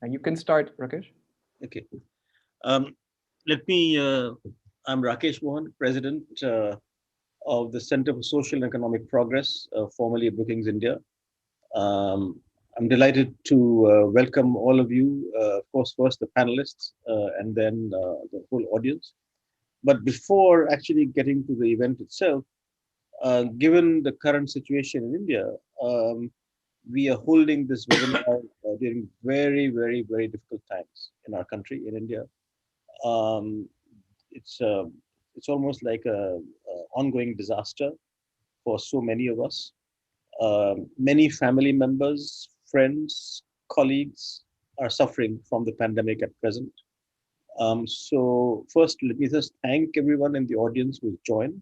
You can start, Rakesh. Okay. Um, Let me, I'm Rakesh Mohan, President of the Center for Social and Economic Progress, formerly Brookings India. Um, I'm delighted to welcome all of you, of course, first the panelists and then the whole audience. But before actually getting to the event itself, given the current situation in India, we are holding this webinar during very, very, very difficult times in our country, in India. Um, it's uh, it's almost like a ongoing disaster for so many of us. Many family members, friends, colleagues are suffering from the pandemic at present. So first, let me just thank everyone in the audience who's joined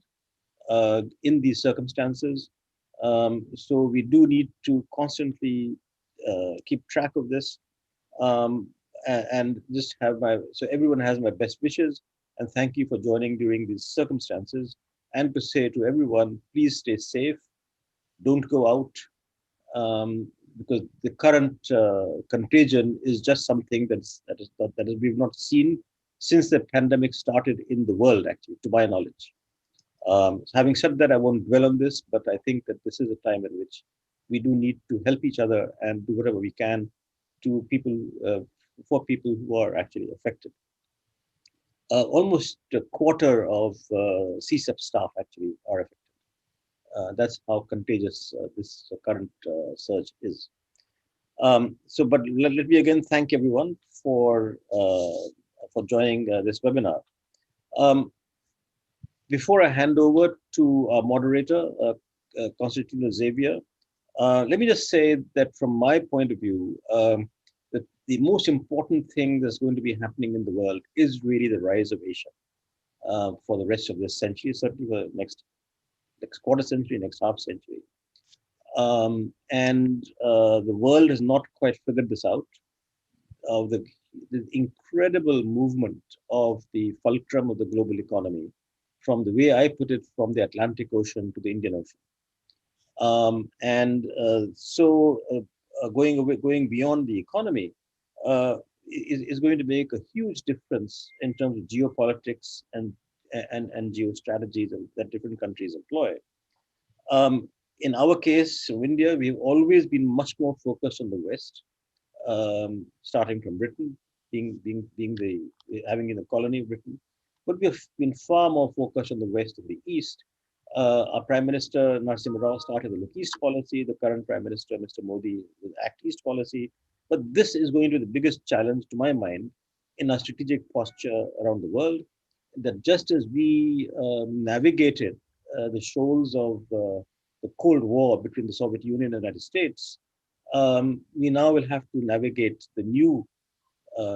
in these circumstances. So we do need to constantly keep track of this and just have my, so everyone has my best wishes and thank you for joining during these circumstances, and to say to everyone, please stay safe, don't go out, because the current contagion is just something that is we've not seen since the pandemic started in the world, actually, to my knowledge. So having said that, I won't dwell on this, but I think that this is a time in which we do need to help each other and do whatever we can to people, for people who are actually affected. Almost a quarter of CSEP staff actually are affected. That's how contagious this current surge is. But let me again thank everyone for joining this webinar. Um, Before I hand over to our moderator, Constantino Xavier, let me just say that from my point of view, that the most important thing that's going to be happening in the world is really the rise of Asia for the rest of this century, certainly for the next quarter century, next half century. And the world has not quite figured this out. The incredible movement of the fulcrum of the global economy, from the way I put it, from the Atlantic Ocean to the Indian Ocean. Going beyond the economy is going to make a huge difference in terms of geopolitics and geostrategies that different countries employ. Um, in our case, in India, we've always been much more focused on the West, starting from Britain, being the having in the colony of Britain, but we have been far more focused on the West and the East. Our Prime Minister Narasimha Rao started the Look East policy. The current Prime Minister, Mr. Modi, with Act East policy. But this is going to be the biggest challenge, to my mind, in our strategic posture around the world. That just as we navigated the shoals of the Cold War between the Soviet Union and the United States, we now will have to navigate the new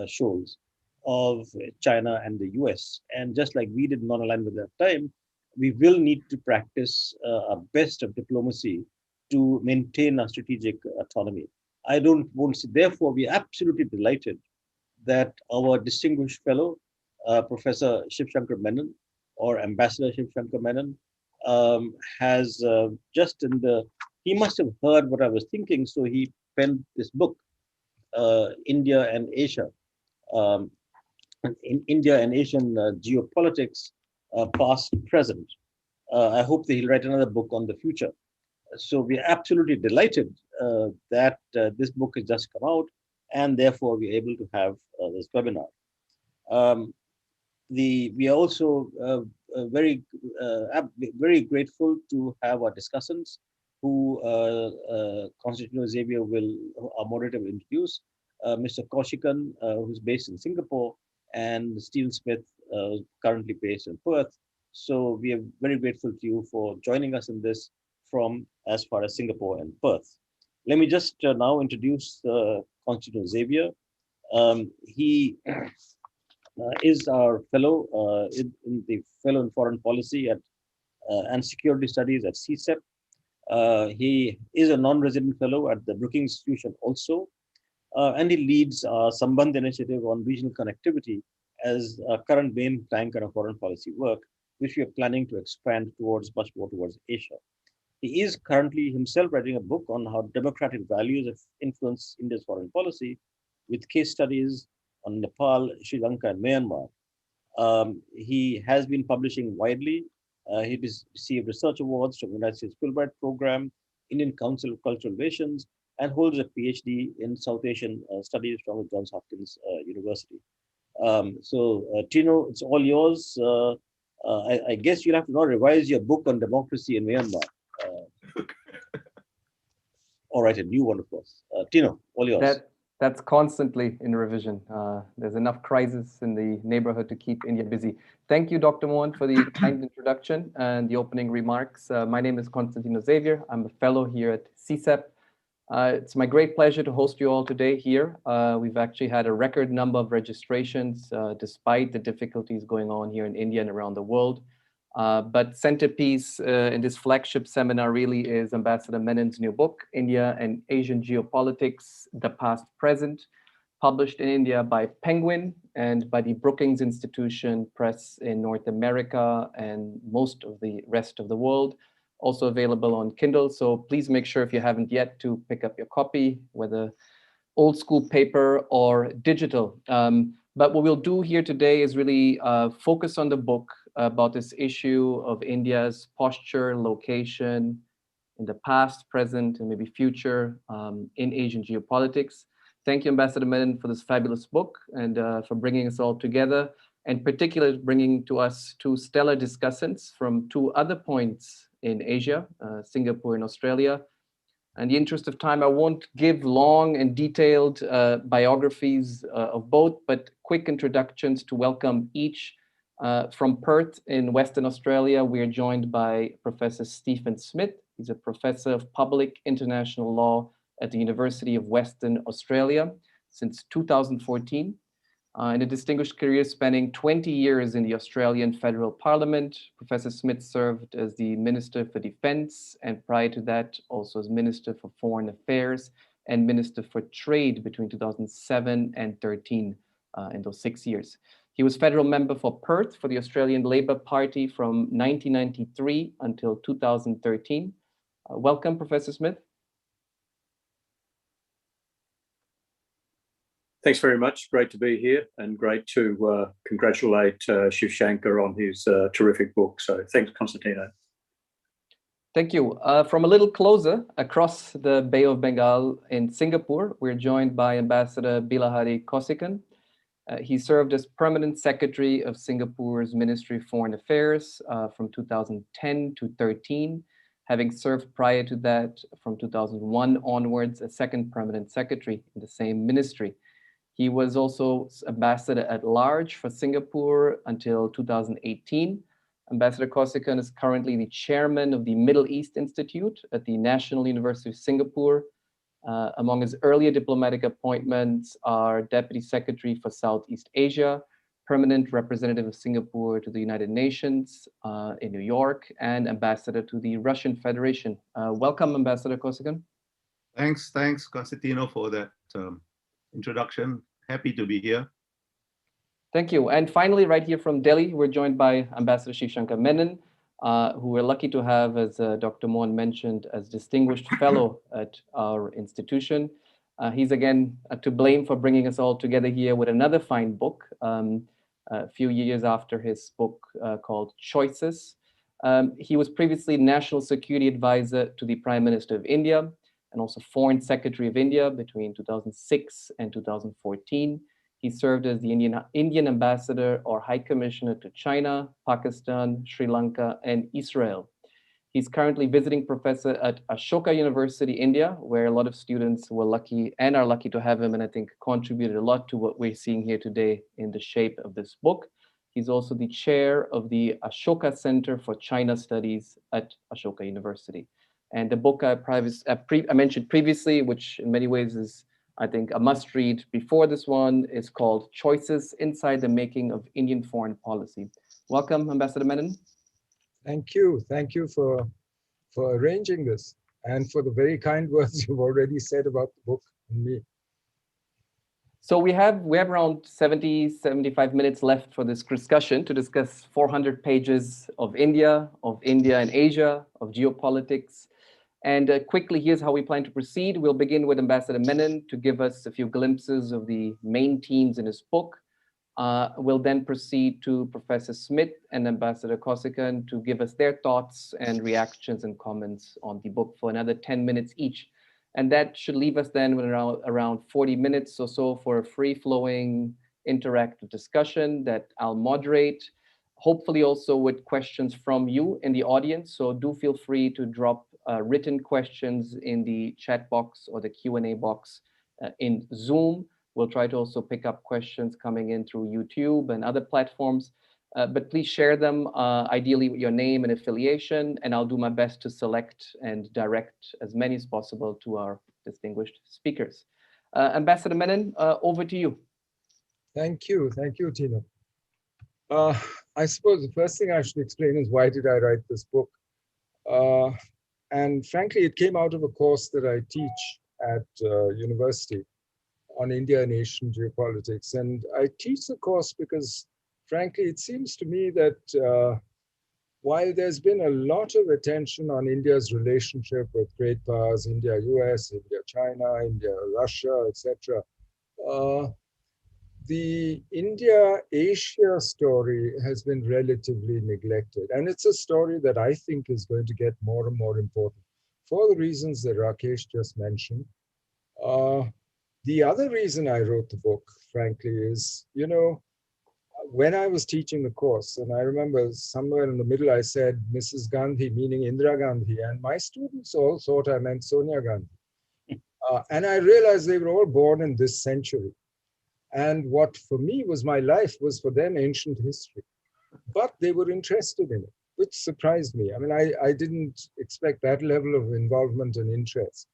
shoals of China and the US. And just like we did non-alignment at that time, we will need to practice our best of diplomacy to maintain our strategic autonomy. I don't won't say, therefore, we are absolutely delighted that our distinguished fellow, Professor Shivshankar Menon, or Ambassador Shivshankar Menon, has just in the, he must have heard what I was thinking, so he penned this book, India and Asia, um, in India and Asian geopolitics, past, present. I hope that he'll write another book on the future. So we're absolutely delighted that this book has just come out, and therefore we're able to have this webinar. Um, we are also very grateful to have our discussants, who Constantino Xavier will, our moderator will introduce, Mr. Kosiken, who's based in Singapore, and Stephen Smith, currently based in Perth. So we are very grateful to you for joining us in this from as far as Singapore and Perth. Let me just now introduce Constantino Xavier. He is our fellow in the fellow in foreign policy at and security studies at CSEP. He is a non-resident fellow at the Brookings Institution also, and he leads our Sambandh initiative on regional connectivity as a current main plank in our foreign policy work, which we are planning to expand towards much more towards Asia. He is currently himself writing a book on how democratic values have influenced India's foreign policy, with case studies on Nepal, Sri Lanka, and Myanmar. He has been publishing widely. He received research awards from the United States Fulbright Program, Indian Council of Cultural Relations, and holds a PhD in South Asian studies from the Johns Hopkins University. Tino, it's all yours. I guess you'll have to now revise your book on democracy in Myanmar. Or write a new one, of course. Tino, all yours. That's constantly in revision. There's enough crisis in the neighborhood to keep India busy. Thank you, Dr. Mohan, for the kind introduction and the opening remarks. My name is Constantino Xavier. I'm a fellow here at CSEP. It's my great pleasure to host you all today here. We've actually had a record number of registrations despite the difficulties going on here in India and around the world. But centerpiece in this flagship seminar really is Ambassador Menon's new book, India and Asian Geopolitics, The Past Present, published in India by Penguin and by the Brookings Institution Press in North America and most of the rest of the world. Also available on Kindle. So please make sure if you haven't yet to pick up your copy, whether old school paper or digital. But what we'll do here today is really focus on the book about this issue of India's posture, location in the past, present, and maybe future in Asian geopolitics. Thank you, Ambassador Menon, for this fabulous book and for bringing us all together, and particularly bringing to us two stellar discussants from two other points in Asia, Singapore and Australia. In the interest of time, I won't give long and detailed biographies of both, but quick introductions to welcome each. From Perth in Western Australia, we are joined by Professor Stephen Smith. He's a professor of public international law at the University of Western Australia since 2014. In a distinguished career spanning 20 years in the Australian Federal Parliament, Professor Smith served as the Minister for Defence, and prior to that, also as Minister for Foreign Affairs and Minister for Trade between 2007 and 13 in those 6 years. He was federal member for Perth for the Australian Labor Party from 1993 until 2013. Welcome, Professor Smith. Thanks very much. Great to be here and great to congratulate Shivshankar on his terrific book. So thanks, Constantino. Thank you. From a little closer, across the Bay of Bengal in Singapore, we're joined by Ambassador Bilahari Kosiken. He served as Permanent Secretary of Singapore's Ministry of Foreign Affairs from 2010 to 13, having served prior to that from 2001 onwards as second Permanent Secretary in the same ministry. He was also Ambassador at Large for Singapore until 2018. Ambassador Kosiken is currently the chairman of the Middle East Institute at the National University of Singapore. Among his earlier diplomatic appointments are Deputy Secretary for Southeast Asia, Permanent Representative of Singapore to the United Nations in New York, and Ambassador to the Russian Federation. Welcome, Ambassador Kosiken. Thanks, Constantino, for that introduction. Happy to be here. Thank you. And finally, right here from Delhi, we're joined by Ambassador Shivshankar Menon, who we're lucky to have, as Dr. Mohan mentioned, as distinguished fellow at our institution. He's again to blame for bringing us all together here with another fine book, a few years after his book called Choices. He was previously National Security Advisor to the Prime Minister of India and also Foreign Secretary of India between 2006 and 2014. He served as the Indian ambassador or high commissioner to China, Pakistan, Sri Lanka, and Israel. He's currently visiting professor at Ashoka University, India, where a lot of students were lucky and are lucky to have him, and I think contributed a lot to what we're seeing here today in the shape of this book. He's also the chair of the Ashoka Center for China Studies at Ashoka University. And the book I mentioned previously, which in many ways is, I think, a must read before this one, is called Choices Inside the Making of Indian Foreign Policy. Welcome, Ambassador Menon. Thank you. Thank you for arranging this and for the very kind words you've already said about the book and me. So we have around 75 minutes left for this discussion to discuss 400 pages of India and Asia, of geopolitics. And quickly, here's how we plan to proceed. We'll begin with Ambassador Menon to give us a few glimpses of the main themes in his book. We'll then proceed to Professor Smith and Ambassador Kosiken to give us their thoughts and reactions and comments on the book for another 10 minutes each. And that should leave us then with around 40 minutes or so for a free-flowing interactive discussion that I'll moderate, hopefully also with questions from you in the audience. So do feel free to drop written questions in the chat box or the Q&A box in Zoom. We'll try to also pick up questions coming in through YouTube and other platforms, but please share them, ideally with your name and affiliation, and I'll do my best to select and direct as many as possible to our distinguished speakers. Ambassador Menon, over to you. Thank you, Tino. I suppose the first thing I should explain is why did I write this book? And frankly, it came out of a course that I teach at university on India and Asian geopolitics. And I teach the course because, frankly, it seems to me that while there's been a lot of attention on India's relationship with great powers, India, US, India, China, India, Russia, etc., the India-Asia story has been relatively neglected. And it's a story that I think is going to get more and more important for the reasons that Rakesh just mentioned. The other reason I wrote the book, frankly, is, when I was teaching the course, and I remember somewhere in the middle I said Mrs. Gandhi, meaning Indira Gandhi, and my students all thought I meant Sonia Gandhi. And I realized they were all born in this century. And what for me was my life was for them ancient history. But they were interested in it, which surprised me. I mean, I didn't expect that level of involvement and interest.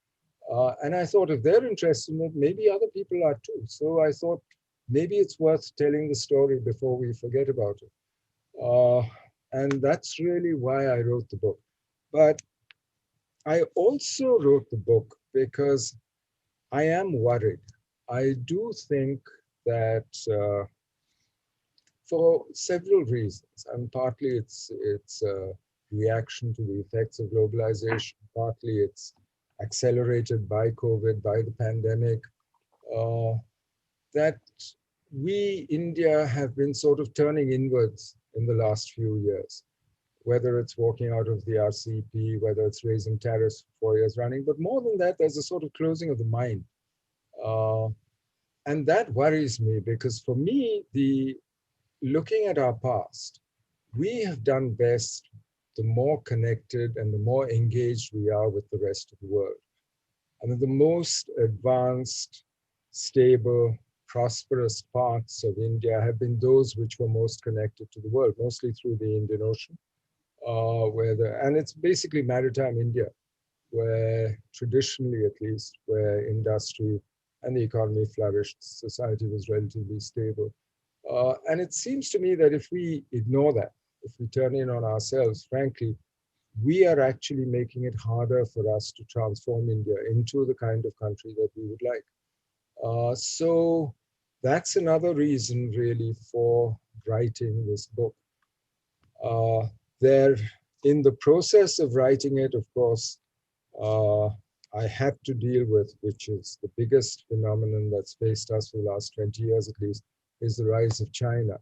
And I thought if they're interested in it, maybe other people are too. So I thought maybe it's worth telling the story before we forget about it. And that's really why I wrote the book. But I also wrote the book because I am worried. I do think that for several reasons, and partly it's a reaction to the effects of globalization, partly it's accelerated by COVID, by the pandemic, that we, India, have been sort of turning inwards in the last few years, whether it's walking out of the RCEP, whether it's raising tariffs for 4 years running. But more than that, there's a sort of closing of the mind. And that worries me because for me, looking at our past, we have done best the more connected and the more engaged we are with the rest of the world. I mean, the most advanced, stable, prosperous parts of India have been those which were most connected to the world, mostly through the Indian Ocean, and it's basically maritime India, where traditionally at least, where industry and the economy flourished, society was relatively stable. And it seems to me that if we ignore that, if we turn in on ourselves, frankly, we are actually making it harder for us to transform India into the kind of country that we would like. So that's another reason really for writing this book. In the process of writing it, of course, I had to deal with, which is the biggest phenomenon that's faced us for the last 20 years at least, is the rise of China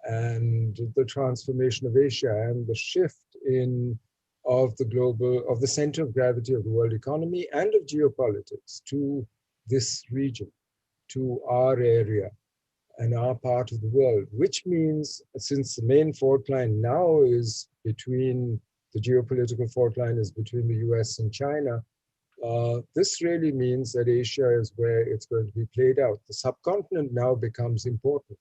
and the transformation of Asia and the shift of the center of gravity of the world economy and of geopolitics to this region, to our area and our part of the world, which means since the main fault line now is the geopolitical fault line is between the US and China, this really means that Asia is where it's going to be played out. The subcontinent now becomes important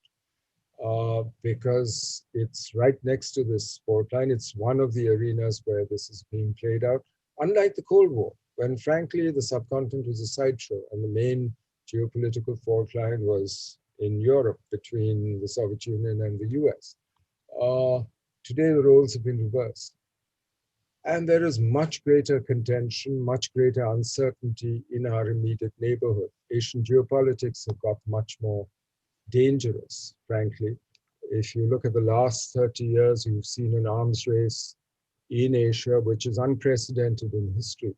because it's right next to this fault line. It's one of the arenas where this is being played out, unlike the Cold War, when frankly the subcontinent was a sideshow and the main geopolitical fault line was in Europe between the Soviet Union and the US. Today the roles have been reversed. And there is much greater contention, much greater uncertainty in our immediate neighborhood. Asian geopolitics have got much more dangerous, frankly. If you look at the last 30 years, you've seen an arms race in Asia, which is unprecedented in history.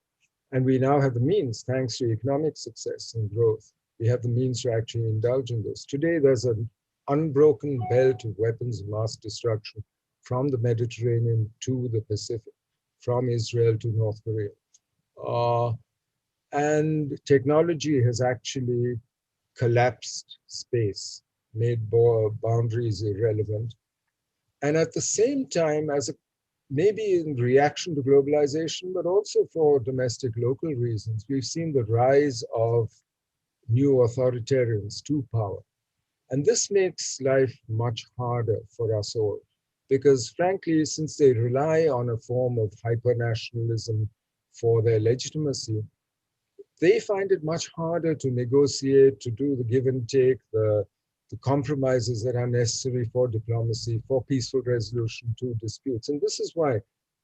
And we now have the means, thanks to economic success and growth, we have the means to actually indulge in this. Today, there's an unbroken belt of weapons of mass destruction from the Mediterranean to the Pacific, from Israel to North Korea. And technology has actually collapsed space, made boundaries irrelevant. And at the same time, maybe in reaction to globalization, but also for domestic local reasons, we've seen the rise of new authoritarians to power. And this makes life much harder for us all, because frankly, since they rely on a form of hyper-nationalism for their legitimacy, they find it much harder to negotiate, to do the give and take, the compromises that are necessary for diplomacy, for peaceful resolution to disputes. And this is why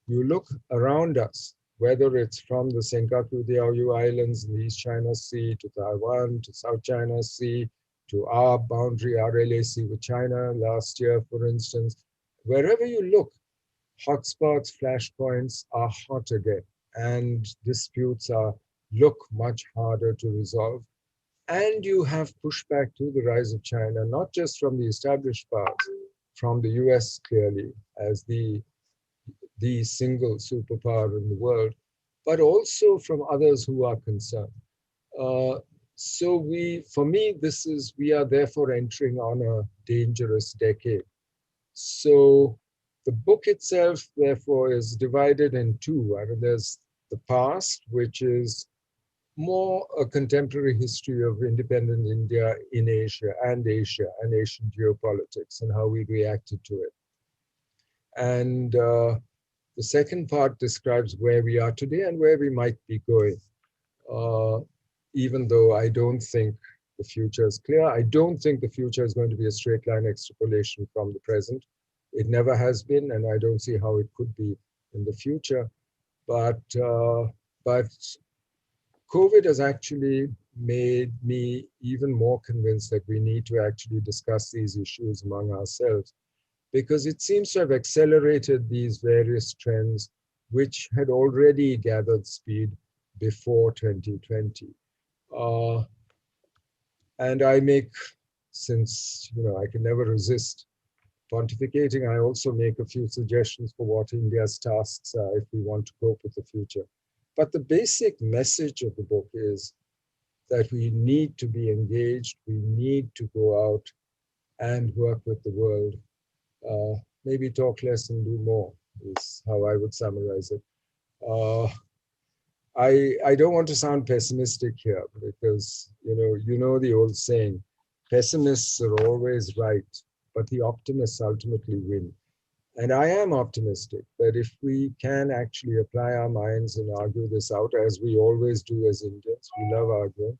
you look around us, whether it's from the Senkaku Diaoyu Islands in the East China Sea, to Taiwan, to South China Sea, to our boundary, our LAC with China last year, for instance, wherever you look, hotspots, flashpoints are hot again, and disputes look much harder to resolve. And you have pushback to the rise of China, not just from the established powers, from the US clearly as the single superpower in the world, but also from others who are concerned. So for me, we are therefore entering on a dangerous decade. So the book itself, therefore, is divided in two. I mean, there's the past, which is more a contemporary history of independent India in Asia and Asian geopolitics and how we reacted to it. And the second part describes where we are today and where we might be going. Even though I don't think the future is clear, I don't think the future is going to be a straight line extrapolation from the present. It never has been, and I don't see how it could be in the future. But COVID has actually made me even more convinced that we need to actually discuss these issues among ourselves, because it seems to have accelerated these various trends which had already gathered speed before 2020. And I make, since I can never resist pontificating, I also make a few suggestions for what India's tasks are if we want to cope with the future. But the basic message of the book is that we need to be engaged, we need to go out and work with the world. Maybe talk less and do more is how I would summarize it. I don't want to sound pessimistic here, because you know the old saying, pessimists are always right, but the optimists ultimately win. And I am optimistic that if we can actually apply our minds and argue this out, as we always do as Indians, we love arguing.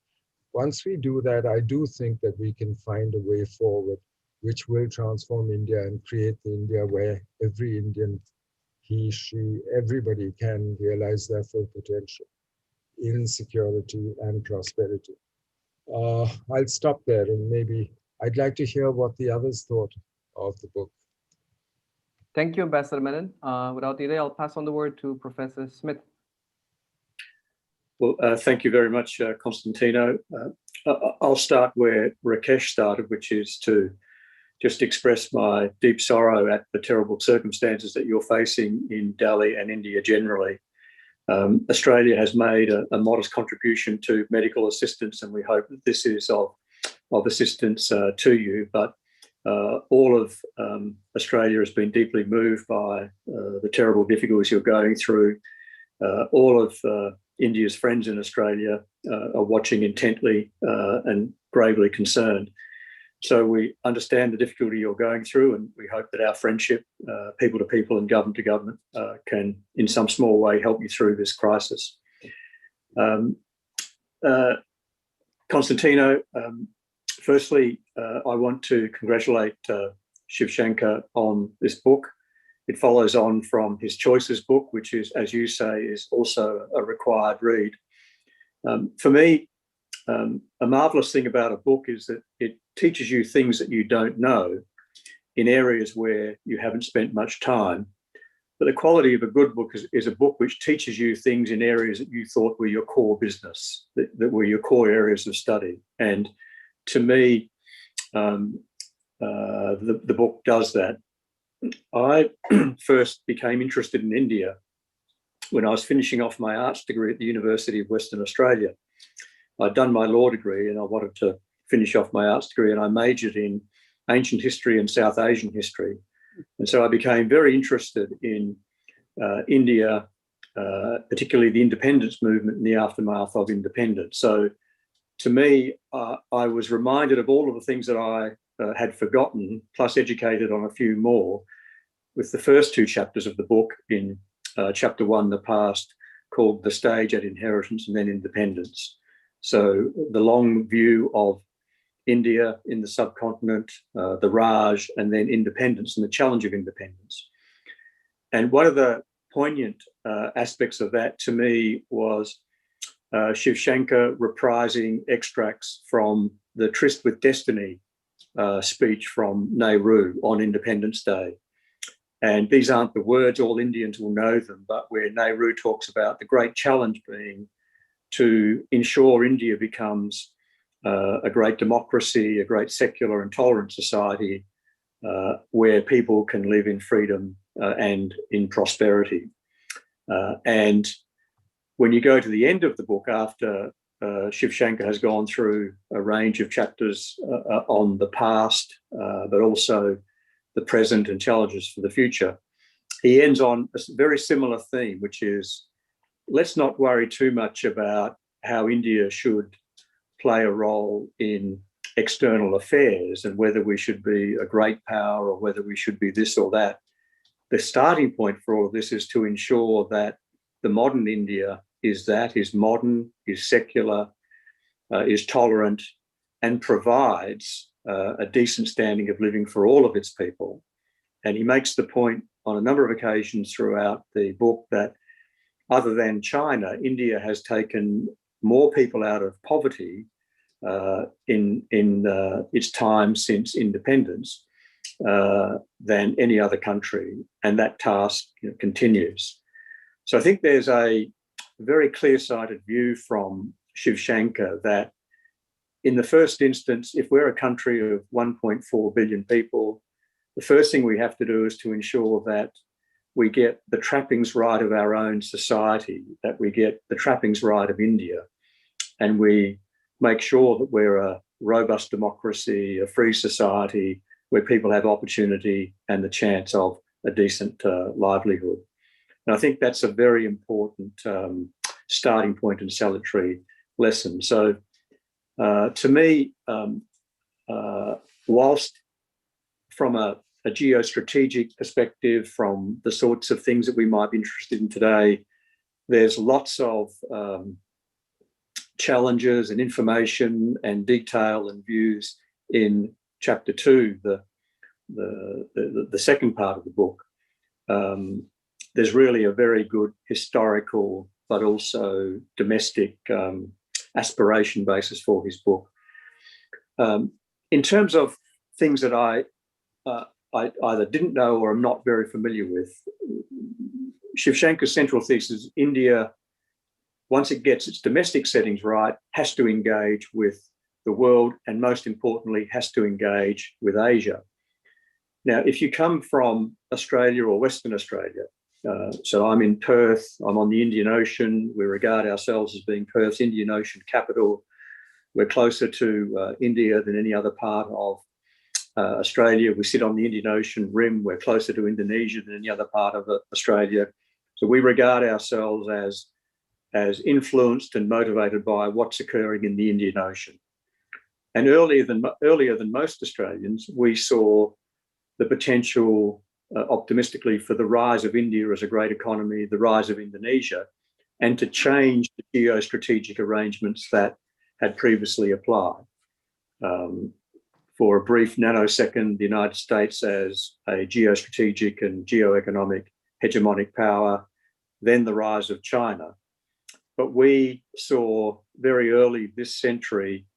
Once we do that, I do think that we can find a way forward which will transform India and create the India where every Indian, he, she, everybody can realize their full potential in security and prosperity. I'll stop there, and maybe I'd like to hear what the others thought of the book. Thank you, Ambassador Menon. Without delay, I'll pass on the word to Professor Smith. Well, thank you very much, Constantino. I'll start where Rakesh started, which is to just express my deep sorrow at the terrible circumstances that you're facing in Delhi and India generally. Australia has made a modest contribution to medical assistance, and we hope that this is of assistance to you. But all of Australia has been deeply moved by the terrible difficulties you're going through. All of India's friends in Australia are watching intently and gravely concerned. So we understand the difficulty you're going through, and we hope that our friendship, people to people and government to government, can in some small way help you through this crisis. Constantino, firstly, I want to congratulate Shivshankar on this book. It follows on from his Choices book, which is, as you say, is also a required read. For me, a marvelous thing about a book is that it teaches you things that you don't know in areas where you haven't spent much time. But the quality of a good book is a book which teaches you things in areas that you thought were your core business, that were your core areas of study. And to me, the book does that. I first became interested in India when I was finishing off my arts degree at the University of Western Australia. I'd done my law degree and I wanted to finish off my arts degree, and I majored in ancient history and South Asian history. And so I became very interested in India, particularly the independence movement in the aftermath of independence. So to me, I was reminded of all of the things that I had forgotten, plus educated on a few more, with the first two chapters of the book in chapter 1, The Past, called The Stage at Inheritance and then Independence. So the long view of India in the subcontinent, the Raj, and then independence and the challenge of independence. And one of the poignant aspects of that to me was Shivshankar reprising extracts from the Tryst with Destiny speech from Nehru on Independence Day. And these aren't the words, all Indians will know them, but where Nehru talks about the great challenge being to ensure India becomes a great democracy, a great secular and tolerant society where people can live in freedom and in prosperity. And when you go to the end of the book, after Shivshankar has gone through a range of chapters on the past, but also the present and challenges for the future, he ends on a very similar theme, which is, let's not worry too much about how India should play a role in external affairs and whether we should be a great power or whether we should be this or that. The starting point for all of this is to ensure that the modern India is modern, is secular, is tolerant, and provides a decent standing of living for all of its people. And he makes the point on a number of occasions throughout the book that other than China, India has taken more people out of poverty in its time since independence than any other country, and that task continues. So I think there's a very clear-sighted view from Shivshankar that in the first instance, if we're a country of 1.4 billion people, the first thing we have to do is to ensure that we get the trappings right of our own society, that we get the trappings right of India, and we make sure that we're a robust democracy, a free society where people have opportunity and the chance of a decent livelihood. And I think that's a very important starting point and salutary lesson. So to me, whilst from a geostrategic perspective, from the sorts of things that we might be interested in today, there's lots of challenges and information and detail and views in chapter 2, the second part of the book. There's really a very good historical but also domestic aspiration basis for his book. In terms of things that I either didn't know or am not very familiar with, Shivshankar's central thesis, India, once it gets its domestic settings right, has to engage with the world, and most importantly, has to engage with Asia. Now, if you come from Australia or Western Australia, so I'm in Perth, I'm on the Indian Ocean, we regard ourselves as being Perth's Indian Ocean capital. We're closer to India than any other part of Australia. We sit on the Indian Ocean rim, we're closer to Indonesia than any other part of Australia. So we regard ourselves as influenced and motivated by what's occurring in the Indian Ocean. And earlier than most Australians, we saw the potential optimistically for the rise of India as a great economy, the rise of Indonesia, and to change the geostrategic arrangements that had previously applied. For a brief nanosecond, the United States as a geostrategic and geoeconomic hegemonic power, then the rise of China. But we saw very early this century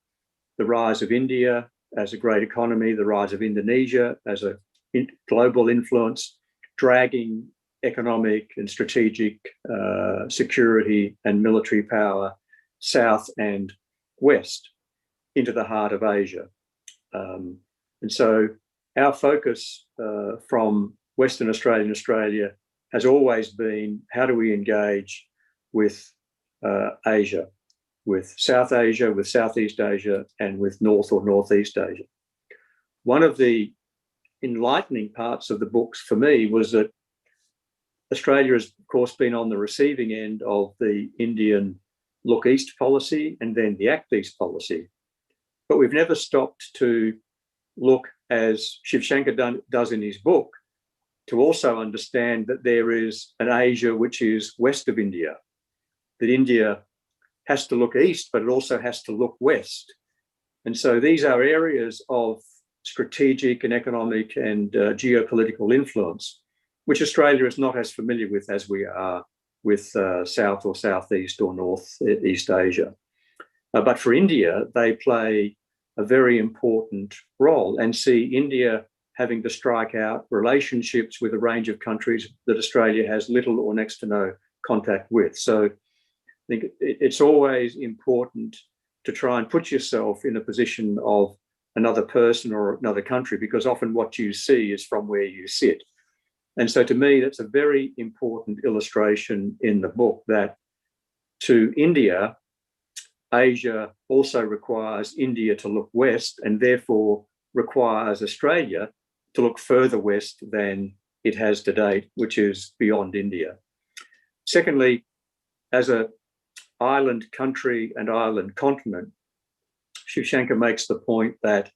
the rise of India as a great economy, the rise of Indonesia as a global influence, dragging economic and strategic security and military power, south and west, into the heart of Asia. And so our focus from Western Australia and Australia has always been, how do we engage with Asia, with South Asia, with Southeast Asia, and with North or Northeast Asia. One of the enlightening parts of the books for me was that Australia has, of course, been on the receiving end of the Indian look east policy and then the act east policy. But we've never stopped to look, as Shivshankar does in his book, to also understand that there is an Asia which is west of India, that India has to look east, but it also has to look west. And so these are areas of strategic and economic and geopolitical influence, which Australia is not as familiar with as we are with South or Southeast or Northeast Asia. But for India, they play a very important role, and see India having to strike out relationships with a range of countries that Australia has little or next to no contact with. So I think it's always important to try and put yourself in a position of another person or another country, because often what you see is from where you sit. And so to me, that's a very important illustration in the book, that to India, Asia also requires India to look west, and therefore requires Australia to look further west than it has to date, which is beyond India. Secondly, as an island country and island continent, Shivshankar makes the point that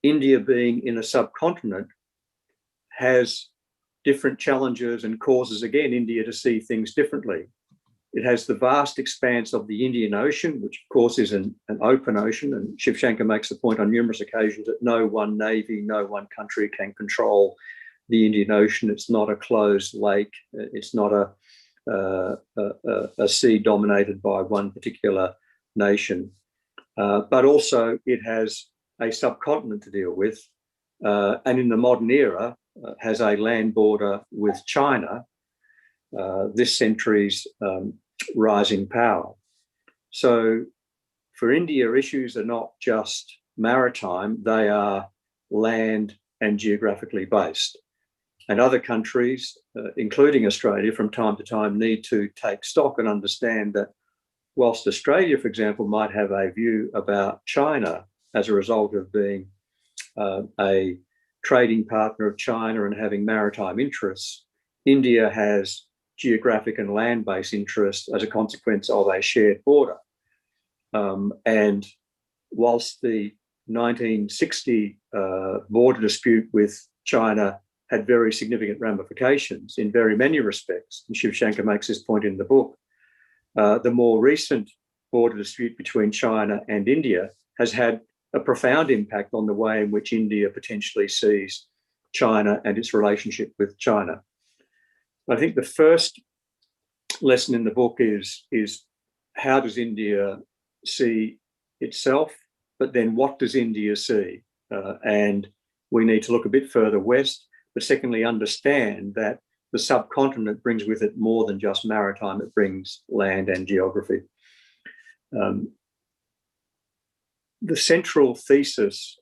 India, being in a subcontinent, has different challenges and causes, again, India to see things differently. It has the vast expanse of the Indian Ocean, which of course is an open ocean. And Shivshankar makes the point on numerous occasions that no one navy, no one country can control the Indian Ocean. It's not a closed lake. It's not a sea dominated by one particular nation. But also it has a subcontinent to deal with. And in the modern era, has a land border with China, this century's rising power. So for India, issues are not just maritime, they are land and geographically based. And other countries, including Australia, from time to time need to take stock and understand that whilst Australia, for example, might have a view about China as a result of being a trading partner of China and having maritime interests, India has geographic and land-based interests as a consequence of a shared border. And whilst the 1960 border dispute with China had very significant ramifications in very many respects, and Shivshankar makes this point in the book, the more recent border dispute between China and India has had a profound impact on the way in which India potentially sees China and its relationship with China. I think the first lesson in the book is how does India see itself, but then what does India see? And we need to look a bit further west, but secondly, understand that the subcontinent brings with it more than just maritime, it brings land and geography. The central thesis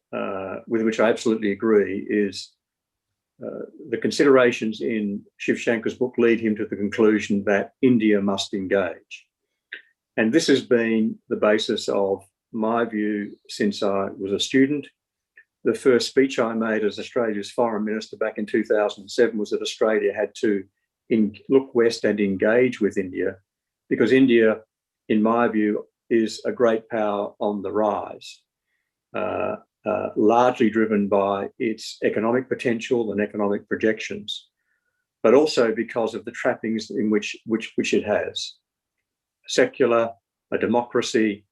with which I absolutely agree is the considerations in Shivshankar's book lead him to the conclusion that India must engage. And this has been the basis of my view since I was a student. The first speech I made as Australia's foreign minister back in 2007 was that Australia had to look west and engage with India, because India, in my view, is a great power on the rise. Largely driven by its economic potential and economic projections, but also because of the trappings in which it has: secular, a democracy,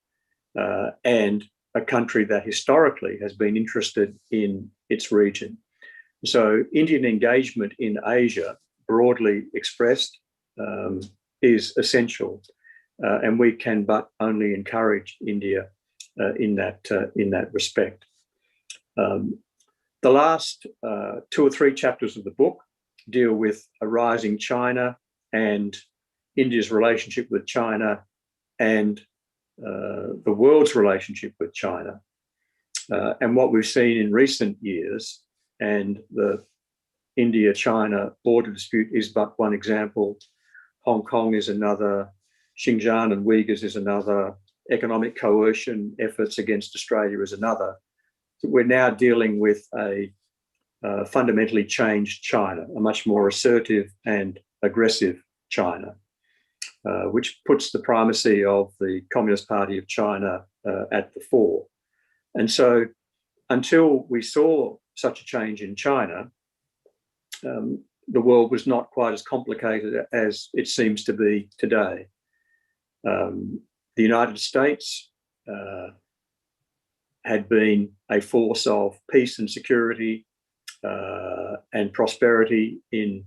and a country that historically has been interested in its region. So Indian engagement in Asia, broadly expressed, is essential, and we can but only encourage India in that respect. The last 2 or 3 chapters of the book deal with a rising China and India's relationship with China and the world's relationship with China. And what we've seen in recent years, and the India-China border dispute is but one example. Hong Kong is another, Xinjiang and Uyghurs is another, economic coercion efforts against Australia is another. So we're now dealing with a fundamentally changed China, a much more assertive and aggressive China, which puts the primacy of the Communist Party of China at the fore. And so until we saw such a change in China, the world was not quite as complicated as it seems to be today. The United States had been a force of peace and security and prosperity in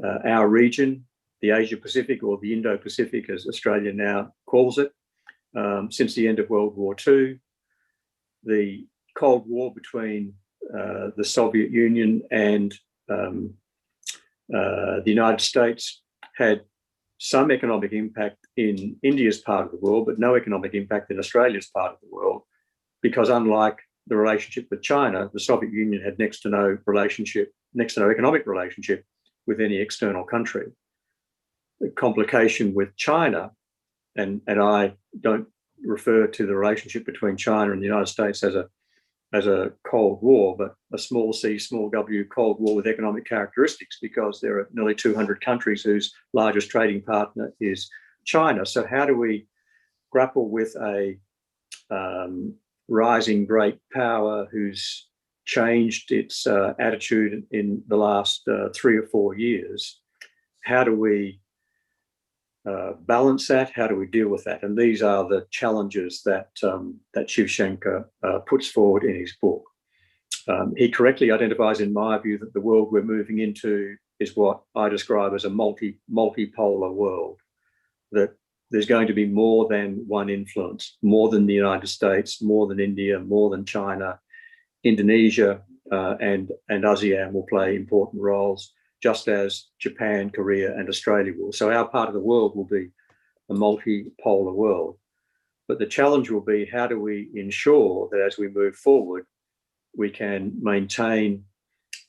our region, the Asia Pacific, or the Indo-Pacific as Australia now calls it, since the end of World War II. The Cold War between the Soviet Union and the United States had some economic impact in India's part of the world, but no economic impact in Australia's part of the world, because unlike the relationship with China, the Soviet Union had next to no economic relationship with any external country. The complication with China, and I don't refer to the relationship between China and the United States as a Cold War, but a small c, small w Cold War with economic characteristics, because there are nearly 200 countries whose largest trading partner is China. So how do we grapple with a rising great power who's changed its attitude in the last 3 or 4 years? How do we balance that? How do we deal with that? And these are the challenges that Shivshankar puts forward in his book. He correctly identifies, in my view, that the world we're moving into is what I describe as a multipolar world, that there's going to be more than one influence, more than the United States, more than India, more than China. Indonesia and ASEAN will play important roles, just as Japan, Korea, and Australia will. So our part of the world will be a multipolar world. But the challenge will be, how do we ensure that as we move forward, we can maintain,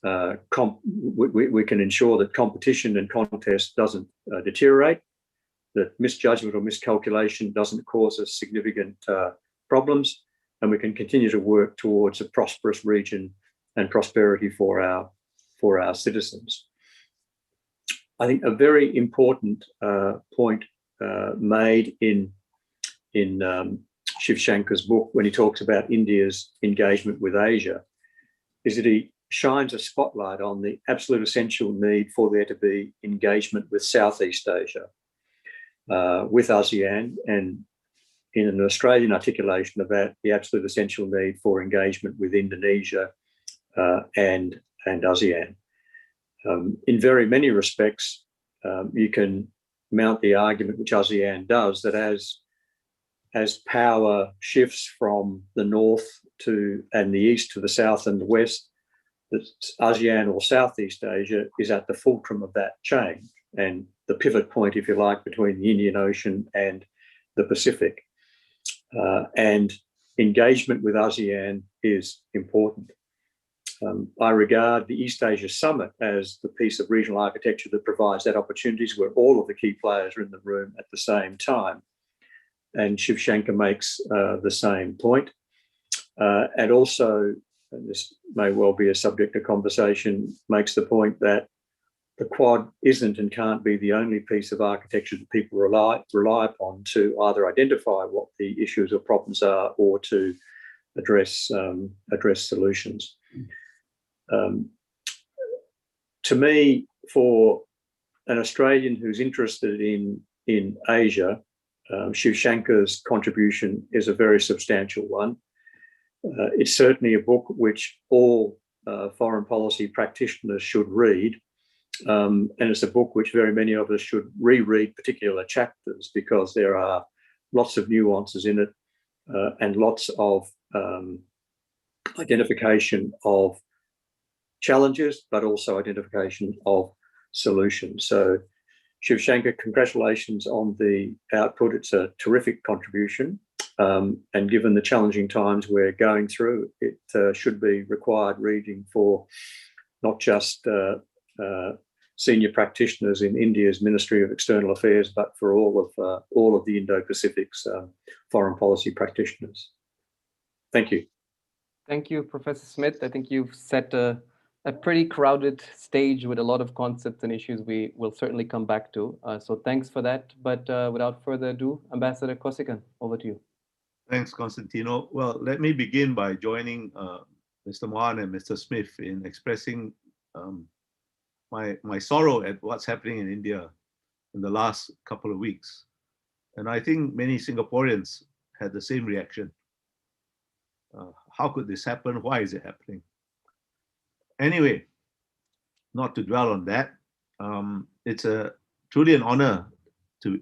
we can ensure that competition and contest doesn't deteriorate, that misjudgment or miscalculation doesn't cause us significant problems, and we can continue to work towards a prosperous region and prosperity for our citizens. I think a very important point made in Shivshankar's book, when he talks about India's engagement with Asia, is that he shines a spotlight on the absolute essential need for there to be engagement with Southeast Asia, with ASEAN, and in an Australian articulation about the absolute essential need for engagement with Indonesia and ASEAN. In very many respects, you can mount the argument, which ASEAN does, that as power shifts from the north and the east to the south and the west, that ASEAN or Southeast Asia is at the fulcrum of that change and the pivot point, if you like, between the Indian Ocean and the Pacific. And engagement with ASEAN is important. I regard the East Asia Summit as the piece of regional architecture that provides that opportunities, where all of the key players are in the room at the same time. And Shivshankar makes the same point. And also, and this may well be a subject of conversation, makes the point that the Quad isn't and can't be the only piece of architecture that people rely upon to either identify what the issues or problems are or to address solutions. To me, for an Australian who's interested in Asia, Shivshankar's contribution is a very substantial one. It's certainly a book which all foreign policy practitioners should read. And it's a book which very many of us should reread particular chapters, because there are lots of nuances in it and lots of identification of challenges, but also identification of solution. So Shivshankar, congratulations on the output. It's a terrific contribution. And given the challenging times we're going through, it should be required reading for not just senior practitioners in India's Ministry of External Affairs, but for all of the Indo-Pacific's foreign policy practitioners. Thank you. Thank you, Professor Smith. I think you've set a pretty crowded stage with a lot of concepts and issues we will certainly come back to. So thanks for that. But without further ado, Ambassador Kosiken, over to you. Thanks, Constantino. Well, let me begin by joining Mr. Mohan and Mr. Smith in expressing my sorrow at what's happening in India in the last couple of weeks. And I think many Singaporeans had the same reaction. How could this happen? Why is it happening? Anyway, not to dwell on that, it's truly an honor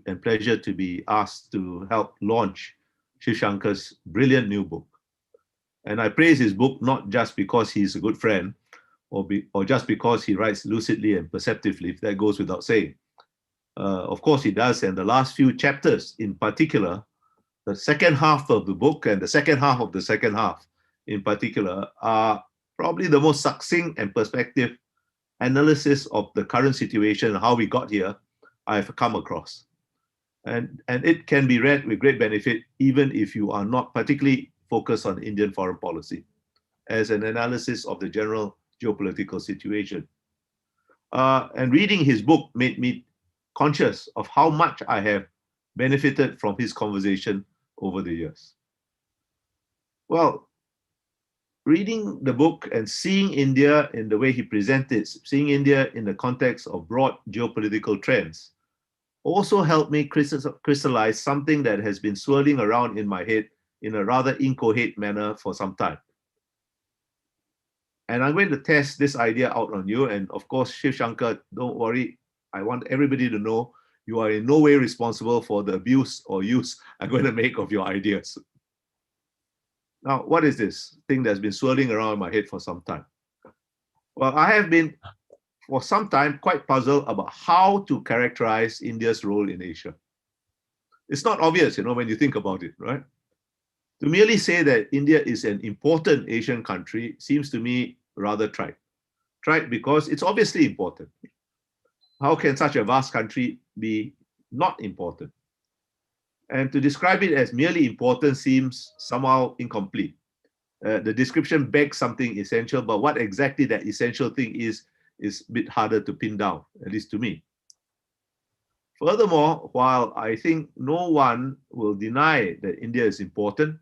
and pleasure to be asked to help launch Shivshankar's brilliant new book. And I praise his book not just because he's a good friend or just because he writes lucidly and perceptively, if that goes without saying. Of course he does, and the last few chapters in particular, the second half of the book and the second half of the second half in particular are probably the most succinct and perspective analysis of the current situation and how we got here I've come across. And it can be read with great benefit even if you are not particularly focused on Indian foreign policy as an analysis of the general geopolitical situation. And reading his book made me conscious of how much I have benefited from his conversation over the years. Well, reading the book and seeing India in the way he presents it, seeing India in the context of broad geopolitical trends, also helped me crystallize something that has been swirling around in my head in a rather incoherent manner for some time. And I'm going to test this idea out on you. And of course, Shivshankar, don't worry. I want everybody to know you are in no way responsible for the abuse or use I'm going to make of your ideas. Now, what is this thing that's been swirling around in my head for some time? Well, I have been, for some time, quite puzzled about how to characterize India's role in Asia. It's not obvious, when you think about it, right? To merely say that India is an important Asian country seems to me rather trite. Trite because it's obviously important. How can such a vast country be not important? And to describe it as merely important seems somehow incomplete. The description begs something essential, but what exactly that essential thing is a bit harder to pin down, at least to me. Furthermore, while I think no one will deny that India is important,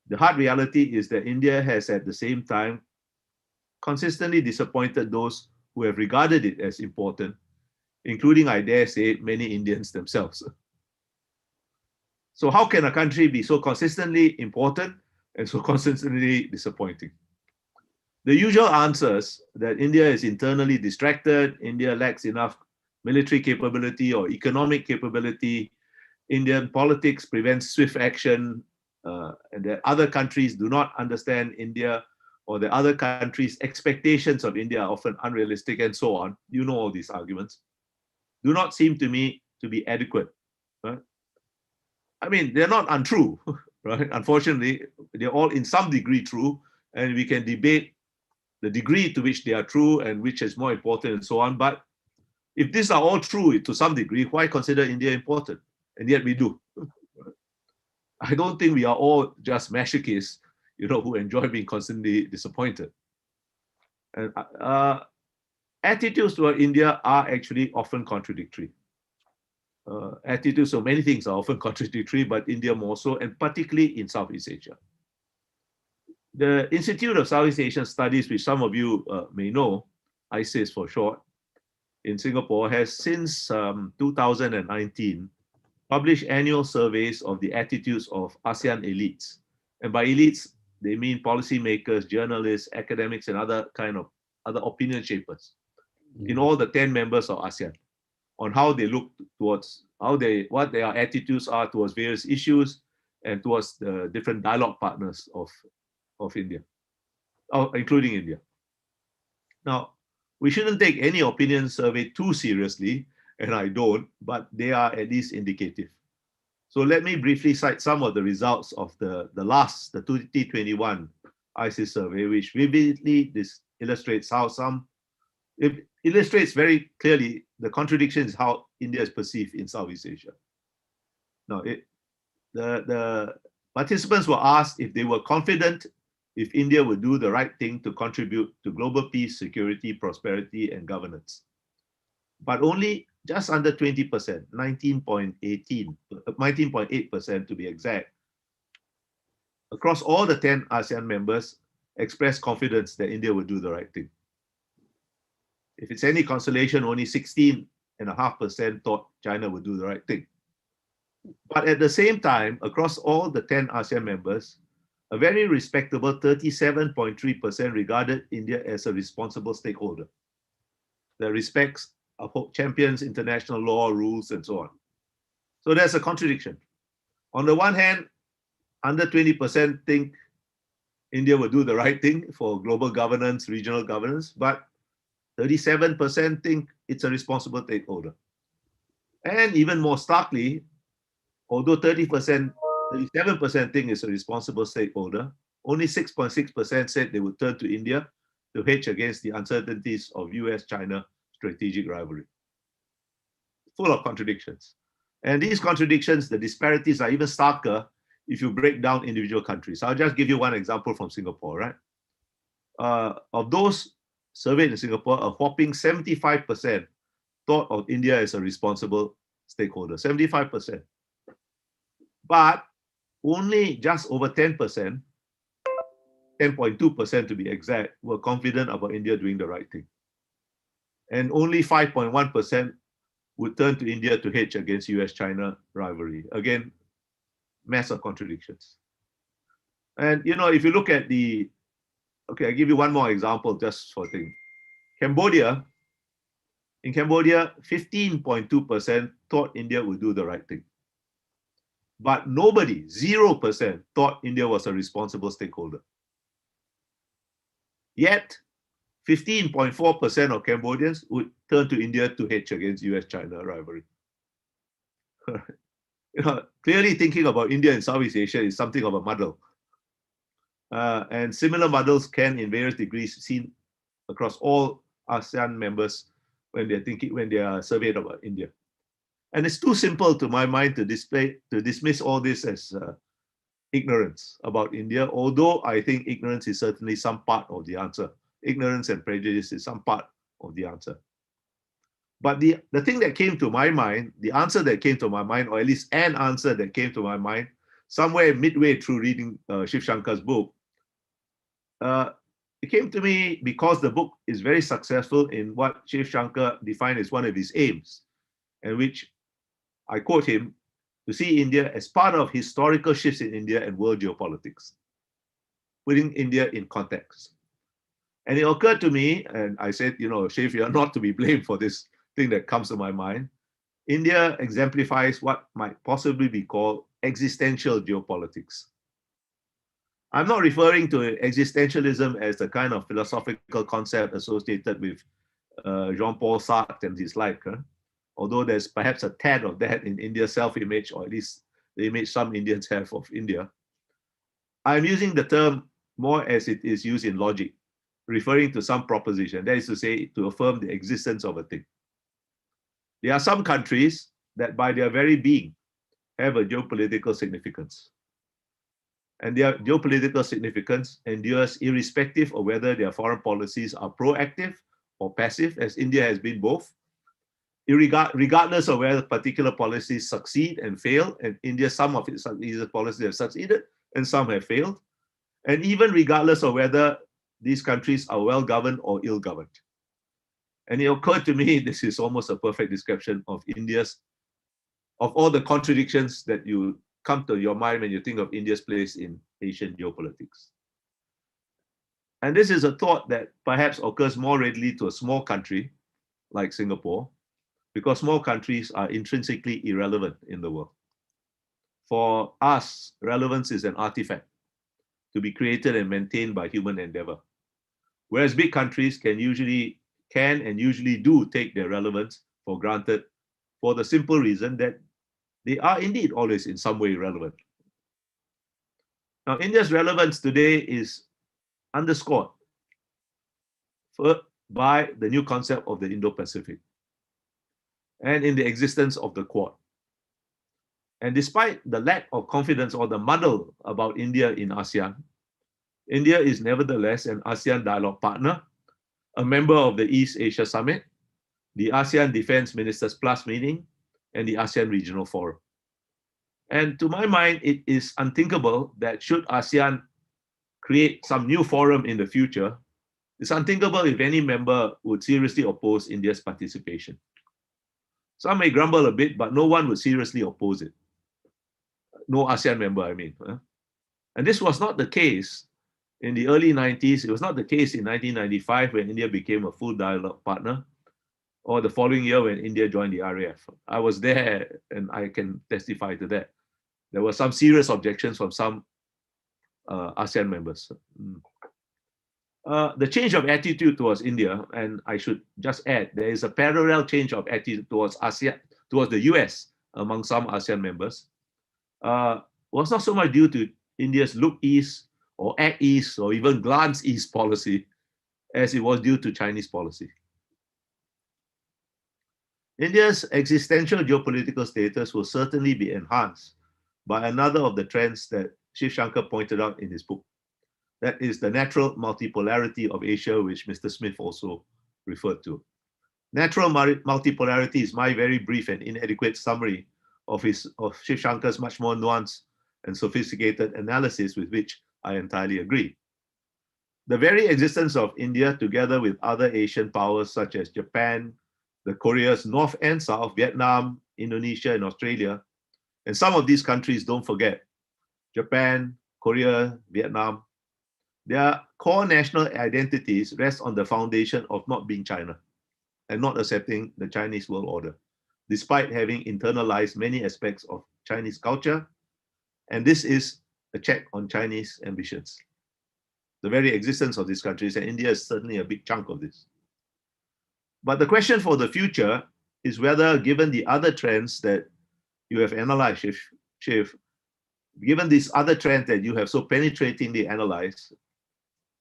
the hard reality is that India has at the same time consistently disappointed those who have regarded it as important, including, I dare say, many Indians themselves. So how can a country be so consistently important and so consistently disappointing? The usual answers that India is internally distracted, India lacks enough military capability or economic capability, Indian politics prevents swift action, and that other countries do not understand India, or the other countries' expectations of India are often unrealistic, and so on. You know all these arguments. Do not seem to me to be adequate. Right? I mean, they're not untrue, right? Unfortunately, they're all in some degree true, and we can debate the degree to which they are true and which is more important and so on. But if these are all true to some degree, why consider India important? And yet we do. I don't think we are all just masochists, who enjoy being constantly disappointed. And attitudes toward India are actually often contradictory. Attitudes of many things are often contradictory, but India more so, and particularly in Southeast Asia. The Institute of Southeast Asian Studies, which some of you may know, ISIS for short, in Singapore, has since 2019 published annual surveys of the attitudes of ASEAN elites. And by elites, they mean policymakers, journalists, academics, and other opinion shapers in all the 10 members of ASEAN, on how they look towards, what their attitudes are towards various issues and towards the different dialogue partners of India, including India. Now, We shouldn't take any opinion survey too seriously, and I don't, but they are at least indicative. So let me briefly cite some of the results of the 2021 ISIS survey, which vividly illustrates how it illustrates very clearly the contradictions how India is perceived in Southeast Asia. Now, the participants were asked if they were confident if India would do the right thing to contribute to global peace, security, prosperity, and governance. But only just under 20%, 19.8% to be exact, across all the 10 ASEAN members expressed confidence that India would do the right thing. If it's any consolation, only 16.5% thought China would do the right thing. But at the same time, across all the 10 ASEAN members, a very respectable 37.3% regarded India as a responsible stakeholder that respects, champions international law, rules, and so on. So there's a contradiction. On the one hand, under 20% think India will do the right thing for global governance, regional governance, but 37% think it's a responsible stakeholder. And even more starkly, although 37% think it's a responsible stakeholder, only 6.6% said they would turn to India to hedge against the uncertainties of US-China strategic rivalry. Full of contradictions. And these contradictions, the disparities are even starker if you break down individual countries. I'll just give you one example from Singapore, right? Of those surveyed in Singapore, a whopping 75% thought of India as a responsible stakeholder, 75%. But only just over 10%, 10.2% to be exact, were confident about India doing the right thing. And only 5.1% would turn to India to hedge against US-China rivalry. Again, massive contradictions. And if you look at okay, I'll give you one more example just for thing. Cambodia, in Cambodia, 15.2% thought India would do the right thing. But nobody, 0%, thought India was a responsible stakeholder. Yet, 15.4% of Cambodians would turn to India to hedge against US-China rivalry. Clearly thinking about India and Southeast Asia is something of a muddle. And similar muddles can, in various degrees, seen across all ASEAN members when they are surveyed about India. And it's too simple to my mind to dismiss all this as ignorance about India, although I think ignorance is certainly some part of the answer. Ignorance and prejudice is some part of the answer. But the thing that came to my mind, the answer that came to my mind, or at least an answer that came to my mind, somewhere midway through reading Shivshankar's book, it came to me because the book is very successful in what Shivshankar defined as one of his aims, and which I quote him, to see India as part of historical shifts in India and world geopolitics, putting India in context. And it occurred to me, and I said, Shiv, you're not to be blamed for this thing that comes to my mind. India exemplifies what might possibly be called existential geopolitics. I'm not referring to existentialism as the kind of philosophical concept associated with Jean-Paul Sartre and his like, although there's perhaps a tad of that in India's self-image, or at least the image some Indians have of India. I'm using the term more as it is used in logic, referring to some proposition, that is to say, to affirm the existence of a thing. There are some countries that by their very being have a geopolitical significance. And their geopolitical significance endures irrespective of whether their foreign policies are proactive or passive, as India has been both, regardless of whether particular policies succeed and fail, and India, some of its policies have succeeded and some have failed, and even regardless of whether these countries are well-governed or ill-governed. And it occurred to me, this is almost a perfect description of of all the contradictions that you come to your mind when you think of India's place in Asian geopolitics. And this is a thought that perhaps occurs more readily to a small country like Singapore, because small countries are intrinsically irrelevant in the world. For us, relevance is an artifact to be created and maintained by human endeavor, whereas big countries can usually can and usually do take their relevance for granted for the simple reason that they are indeed always in some way relevant. Now, India's relevance today is underscored by the new concept of the Indo-Pacific and in the existence of the Quad. And despite the lack of confidence or the muddle about India in ASEAN, India is nevertheless an ASEAN dialogue partner, a member of the East Asia Summit, the ASEAN Defense Ministers Plus meeting, and the ASEAN Regional Forum. And to my mind, it is unthinkable that should ASEAN create some new forum in the future, it's unthinkable if any member would seriously oppose India's participation. Some may grumble a bit, but no one would seriously oppose it. No ASEAN member, I mean. And this was not the case in the early 90s. It was not the case in 1995 when India became a full dialogue partner, or the following year when India joined the RAF. I was there and I can testify to that. There were some serious objections from some ASEAN members. The change of attitude towards India, and I should just add, there is a parallel change of attitude towards ASEAN, towards the US among some ASEAN members, was not so much due to India's look east or act east or even glance east policy as it was due to Chinese policy. India's existential geopolitical status will certainly be enhanced by another of the trends that Shivshankar pointed out in his book. That is the natural multipolarity of Asia, which Mr. Smith also referred to. Natural multipolarity is my very brief and inadequate summary of Shivshankar's much more nuanced and sophisticated analysis, with which I entirely agree. The very existence of India, together with other Asian powers such as Japan, the Koreas, North and South, Vietnam, Indonesia, and Australia, and some of these countries, don't forget, Japan, Korea, Vietnam, their core national identities rest on the foundation of not being China and not accepting the Chinese world order, despite having internalized many aspects of Chinese culture. And this is a check on Chinese ambitions. The very existence of these countries, and India is certainly a big chunk of this. But the question for the future is whether, given the other trends that you have analyzed, Shiv, given these other trends that you have so penetratingly analyzed,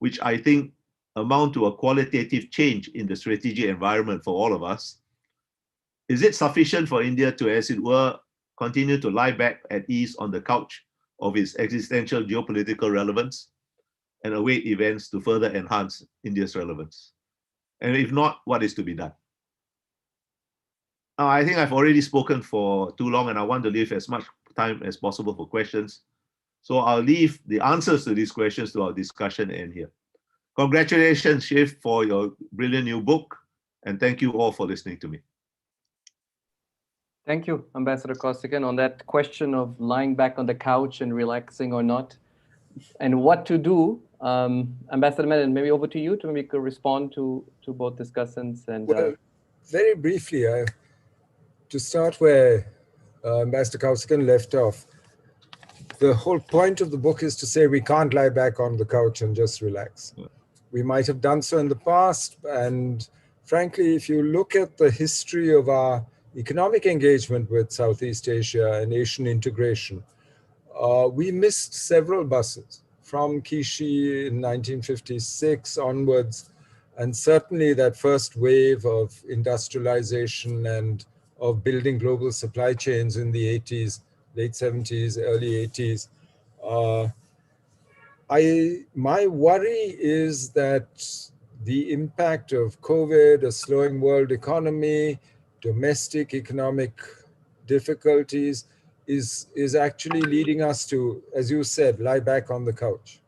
which I think amount to a qualitative change in the strategic environment for all of us, is it sufficient for India to, as it were, continue to lie back at ease on the couch of its existential geopolitical relevance and await events to further enhance India's relevance? And if not, what is to be done? Now, I think I've already spoken for too long, and I want to leave as much time as possible for questions. So I'll leave the answers to these questions to our discussion end here. Congratulations, Shiv, for your brilliant new book, and thank you all for listening to me. Thank you, Ambassador Kosiken, on that question of lying back on the couch and relaxing or not, and what to do. Ambassador Menon, maybe over to you to maybe respond to both discussants. And well, very briefly, to start where Ambassador Kosiken left off, the whole point of the book is to say we can't lie back on the couch and just relax. Yeah. We might have done so in the past, and frankly, if you look at the history of our economic engagement with Southeast Asia and Asian integration, we missed several buses from Kishi in 1956 onwards, and certainly that first wave of industrialization and of building global supply chains in the 80s, late 70s, early 80s. My worry is that the impact of COVID, a slowing world economy, domestic economic difficulties is actually leading us to, as you said, lie back on the couch,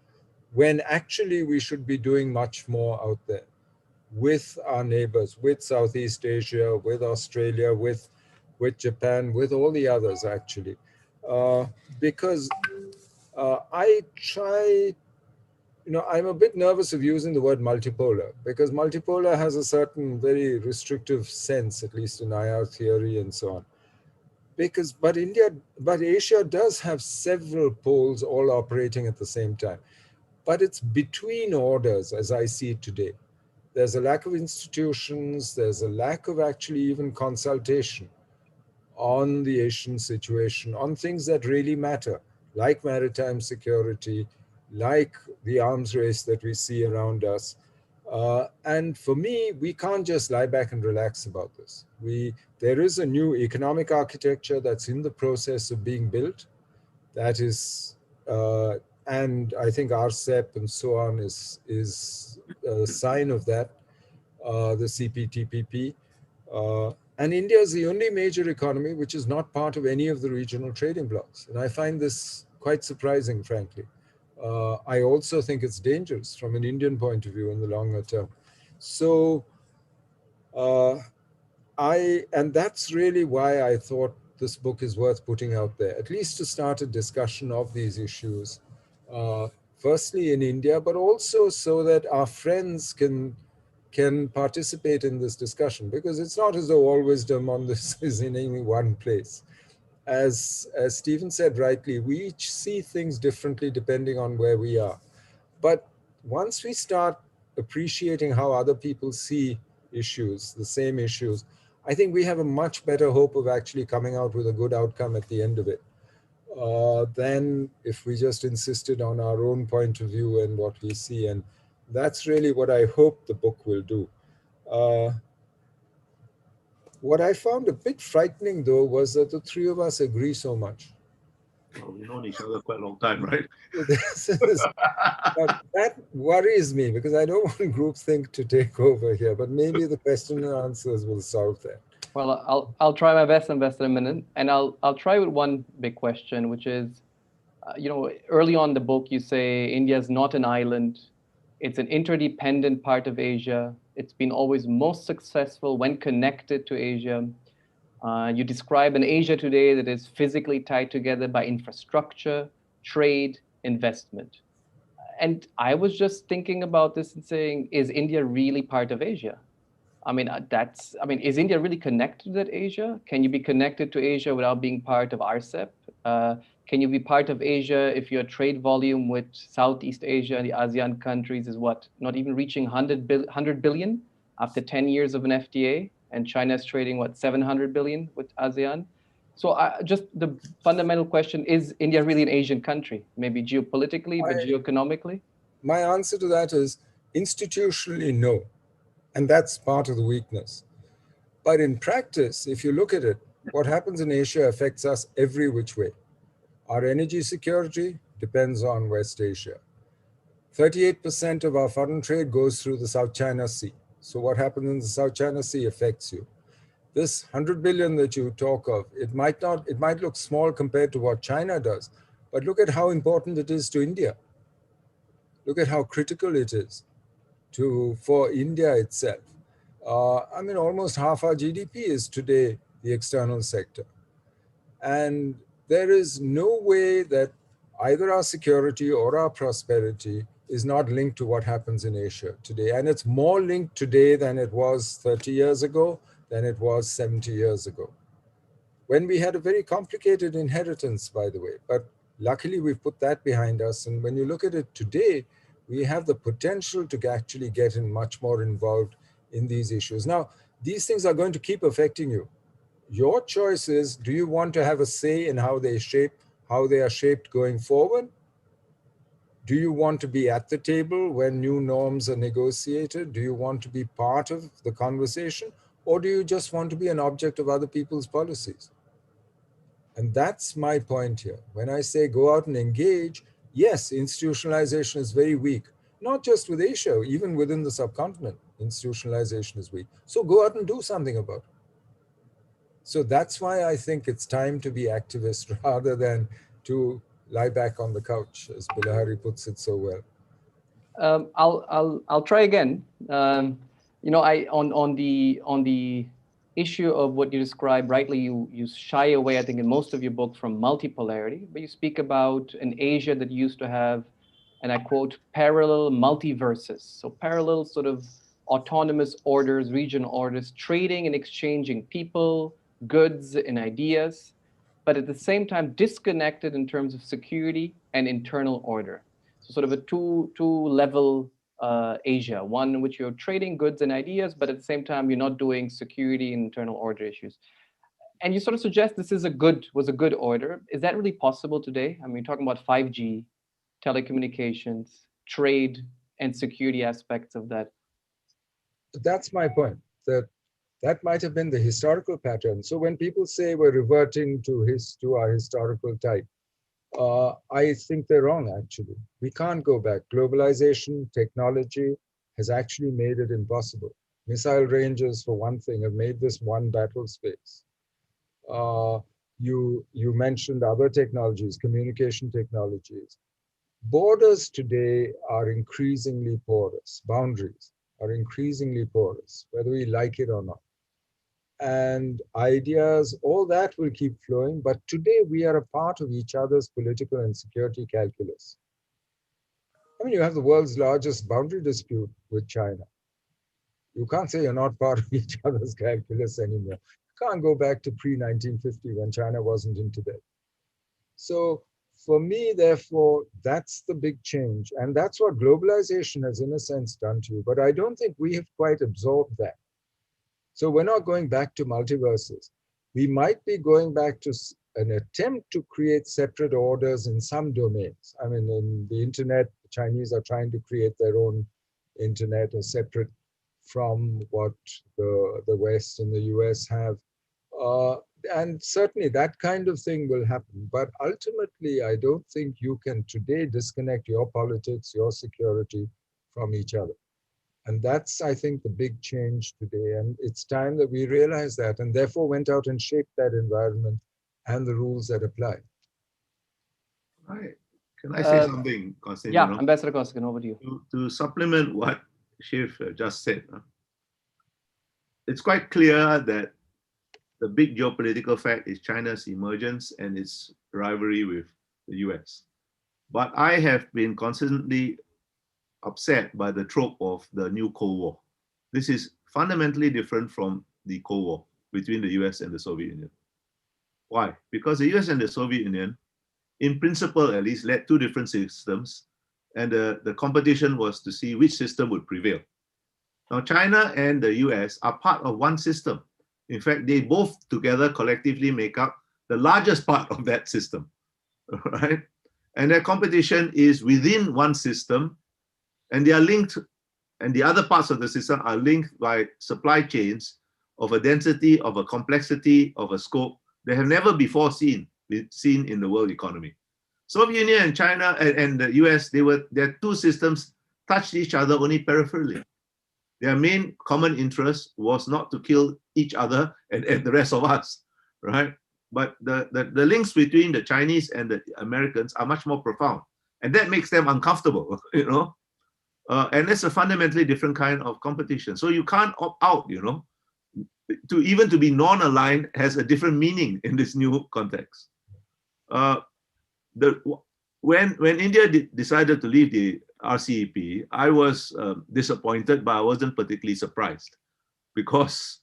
when actually we should be doing much more out there with our neighbors, with Southeast Asia, with Australia, with Japan, with all the others actually. Because I try, I'm a bit nervous of using the word multipolar, because multipolar has a certain very restrictive sense, at least in IR theory and so on. But Asia does have several poles all operating at the same time. But it's between orders, as I see it today. there's a lack of institutions, there's a lack of actually even consultation on the Asian situation, on things that really matter, like maritime security, like the arms race that we see around us. And for me, we can't just lie back and relax about this. There is a new economic architecture that's in the process of being built. That is, and I think RCEP and so on is a sign of that, the CPTPP. And India is the only major economy which is not part of any of the regional trading blocs. And I find this quite surprising, frankly. I also think it's dangerous from an Indian point of view in the longer term. So and that's really why I thought this book is worth putting out there, at least to start a discussion of these issues, firstly in India, but also so that our friends can participate in this discussion, because it's not as though all wisdom on this is in any one place. As Stephen said rightly, we each see things differently depending on where we are. But once we start appreciating how other people see issues, the same issues, I think we have a much better hope of actually coming out with a good outcome at the end of it, than if we just insisted on our own point of view and what we see. And that's really what I hope the book will do. What I found a bit frightening, though, was that the three of us agree so much. Well, we've known each other quite a long time, right? But that worries me, because I don't want groupthink to take over here, but maybe the question and answers will solve that. Well, I'll try my best, Ambassador Menon, and I'll try with one big question, which is, early on in the book, you say India is not an island. It's an interdependent part of Asia. It's been always most successful when connected to Asia. You describe an Asia today that is physically tied together by infrastructure, trade, investment. And I was just thinking about this and saying, is India really part of Asia? Is India really connected to Asia? Can you be connected to Asia without being part of RCEP? Can you be part of Asia if your trade volume with Southeast Asia and the ASEAN countries is what? Not even reaching 100 billion after 10 years of an FTA, and China is trading, what, 700 billion with ASEAN? So just the fundamental question, is India really an Asian country? Maybe geopolitically, but geoeconomically? My answer to that is institutionally, no. And that's part of the weakness. But in practice, if you look at it, what happens in Asia affects us every which way. Our energy security depends on West Asia. 38% of our foreign trade goes through the South China Sea. So what happens in the South China Sea affects you. This 100 billion that you talk of, it might look small compared to what China does, but look at how important it is to India. Look at how critical it is for India itself. Almost half our GDP is today the external sector. And there is no way that either our security or our prosperity is not linked to what happens in Asia today. And it's more linked today than it was 30 years ago, than it was 70 years ago, when we had a very complicated inheritance, by the way. But luckily, we've put that behind us. And when you look at it today, we have the potential to actually get much more involved in these issues. Now, these things are going to keep affecting you. Your choice is, do you want to have a say in how they are shaped going forward? Do you want to be at the table when new norms are negotiated? Do you want to be part of the conversation? Or do you just want to be an object of other people's policies? And that's my point here. When I say go out and engage, yes, institutionalization is very weak. Not just with Asia, even within the subcontinent, institutionalization is weak. So go out and do something about it. So that's why I think it's time to be activist rather than to lie back on the couch, as Bilahari puts it so well. I'll try again. On the issue of what you describe rightly, you shy away, I think, in most of your book from multipolarity, but you speak about an Asia that used to have, and I quote, parallel multiverses. So parallel sort of autonomous orders, regional orders, trading and exchanging people, goods, and ideas, but at the same time disconnected in terms of security and internal order. So sort of a two level Asia, one in which you're trading goods and ideas, but at the same time, you're not doing security and internal order issues. And you sort of suggest this was a good order. Is that really possible today? I mean, you're talking about 5G, telecommunications, trade, and security aspects of that. That's my point, that might have been the historical pattern. So when people say we're reverting to our historical type, I think they're wrong, actually. We can't go back. Globalization, technology has actually made it impossible. Missile ranges, for one thing, have made this one battle space. You mentioned other technologies, communication technologies. Borders today are increasingly porous. Boundaries are increasingly porous, whether we like it or not. And ideas, all that will keep flowing. But today we are a part of each other's political and security calculus. I mean, you have the world's largest boundary dispute with China. You can't say you're not part of each other's calculus anymore. You can't go back to pre-1950 when China wasn't in Tibet. So for me, therefore, that's the big change. And that's what globalization has, in a sense, done to you. But I don't think we have quite absorbed that. So we're not going back to multiverses. We might be going back to an attempt to create separate orders in some domains. I mean, in the internet, the Chinese are trying to create their own internet, as separate from what the West and the US have. And certainly that kind of thing will happen. But ultimately, I don't think you can today disconnect your politics, your security from each other. And that's, I think, the big change today. And it's time that we realize that, and therefore went out and shaped that environment and the rules that apply. Right. Can I say something, Kosiken? Yeah, Ambassador Kosiken, over to you. To supplement what Shiv just said, it's quite clear that the big geopolitical fact is China's emergence and its rivalry with the US. But I have been constantly upset by the trope of the new Cold War. This is fundamentally different from the Cold War between the US and the Soviet Union. Why? Because the US and the Soviet Union, in principle at least, led two different systems, and the competition was to see which system would prevail. Now, China and the US are part of one system. In fact, they both together collectively make up the largest part of that system, right? And their competition is within one system, and they are linked, and the other parts of the system are linked by supply chains of a density, of a complexity, of a scope they have never before seen in the world economy. Soviet Union and China and the US, their two systems touched each other only peripherally. Their main common interest was not to kill each other and the rest of us, right? But the links between the Chinese and the Americans are much more profound. And that makes them uncomfortable, you know? And it's a fundamentally different kind of competition. So you can't opt out, you know? Even to be non-aligned has a different meaning in this new context. When India decided to leave the RCEP, I was disappointed, but I wasn't particularly surprised because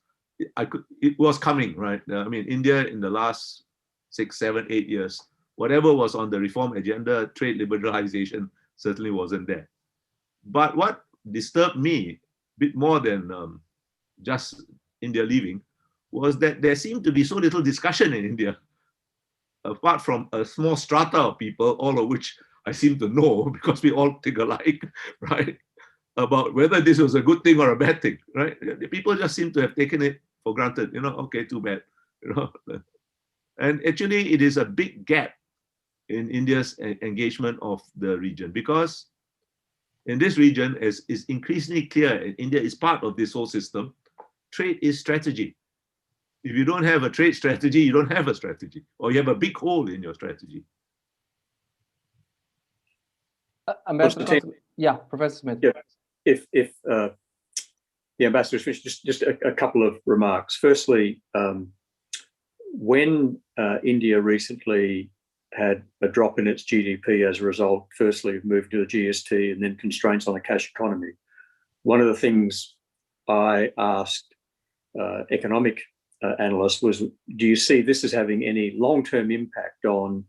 it was coming, right? I mean, India in the last 6, 7, 8 years, whatever was on the reform agenda, trade liberalization certainly wasn't there. But what disturbed me a bit more than just India leaving was that there seemed to be so little discussion in India, apart from a small strata of people, all of which I seem to know because we all think alike, right? About whether this was a good thing or a bad thing, right? The people just seem to have taken it for granted, you know, okay, too bad, you know. And actually, it is a big gap in India's engagement of the region, because in this region, as is increasingly clear, and India is part of this whole system, trade is strategy. If you don't have a trade strategy, you don't have a strategy, or you have a big hole in your strategy. Yeah, Professor Smith. Yeah, if the ambassador's finished, just a couple of remarks. Firstly, when India recently had a drop in its GDP as a result, firstly, of moving to the GST and then constraints on the cash economy, one of the things I asked economic analysts was, do you see this as having any long-term impact on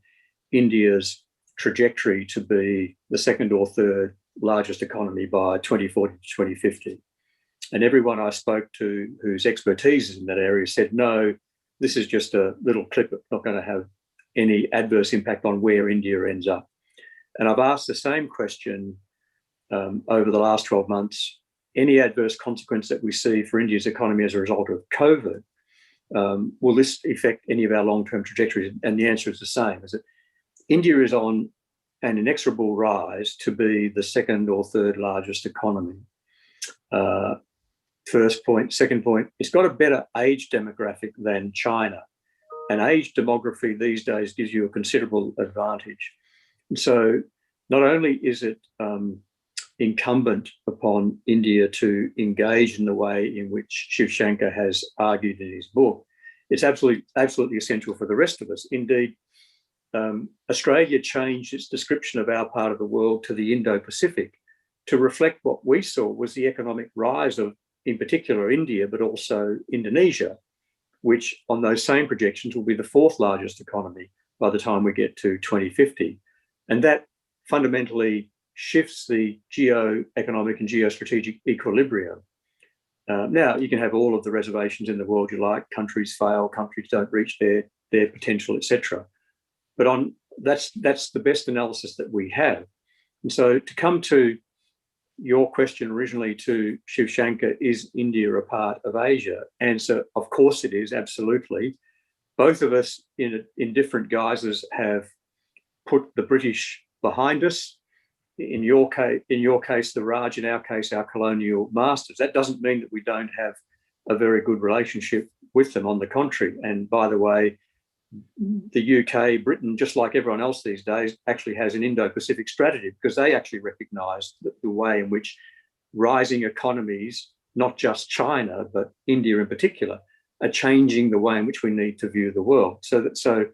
India's trajectory to be the second or third largest economy by 2040 to 2050. And everyone I spoke to whose expertise is in that area said, no, this is just a little clip. It's not going to have any adverse impact on where India ends up. And I've asked the same question over the last 12 months. Any adverse consequence that we see for India's economy as a result of COVID, will this affect any of our long-term trajectories? And the answer is the same, is that India is on an inexorable rise to be the second or third largest economy. First point. Second point, it's got a better age demographic than China. And age demography these days gives you a considerable advantage. And so not only is it incumbent upon India to engage in the way in which Shivshankar has argued in his book, it's absolutely essential for the rest of us. Indeed, Australia changed its description of our part of the world to the Indo-Pacific to reflect what we saw was the economic rise of, in particular, India, but also Indonesia, which on those same projections will be the fourth largest economy by the time we get to 2050. And that fundamentally shifts the geo-economic and geostrategic equilibrium. Now, you can have all of the reservations in the world you like. Countries fail, countries don't reach their potential, etc. But that's the best analysis that we have. And so to come to your question originally to Shivshankar, is India a part of Asia? Answer, of course it is, absolutely. Both of us in different guises have put the British behind us. In your case, the Raj, in our case, our colonial masters. That doesn't mean that we don't have a very good relationship with them, on the contrary. And by the way, the UK, Britain, just like everyone else these days, actually has an Indo-Pacific strategy, because they actually recognise the way in which rising economies, not just China, but India in particular, are changing the way in which we need to view the world. So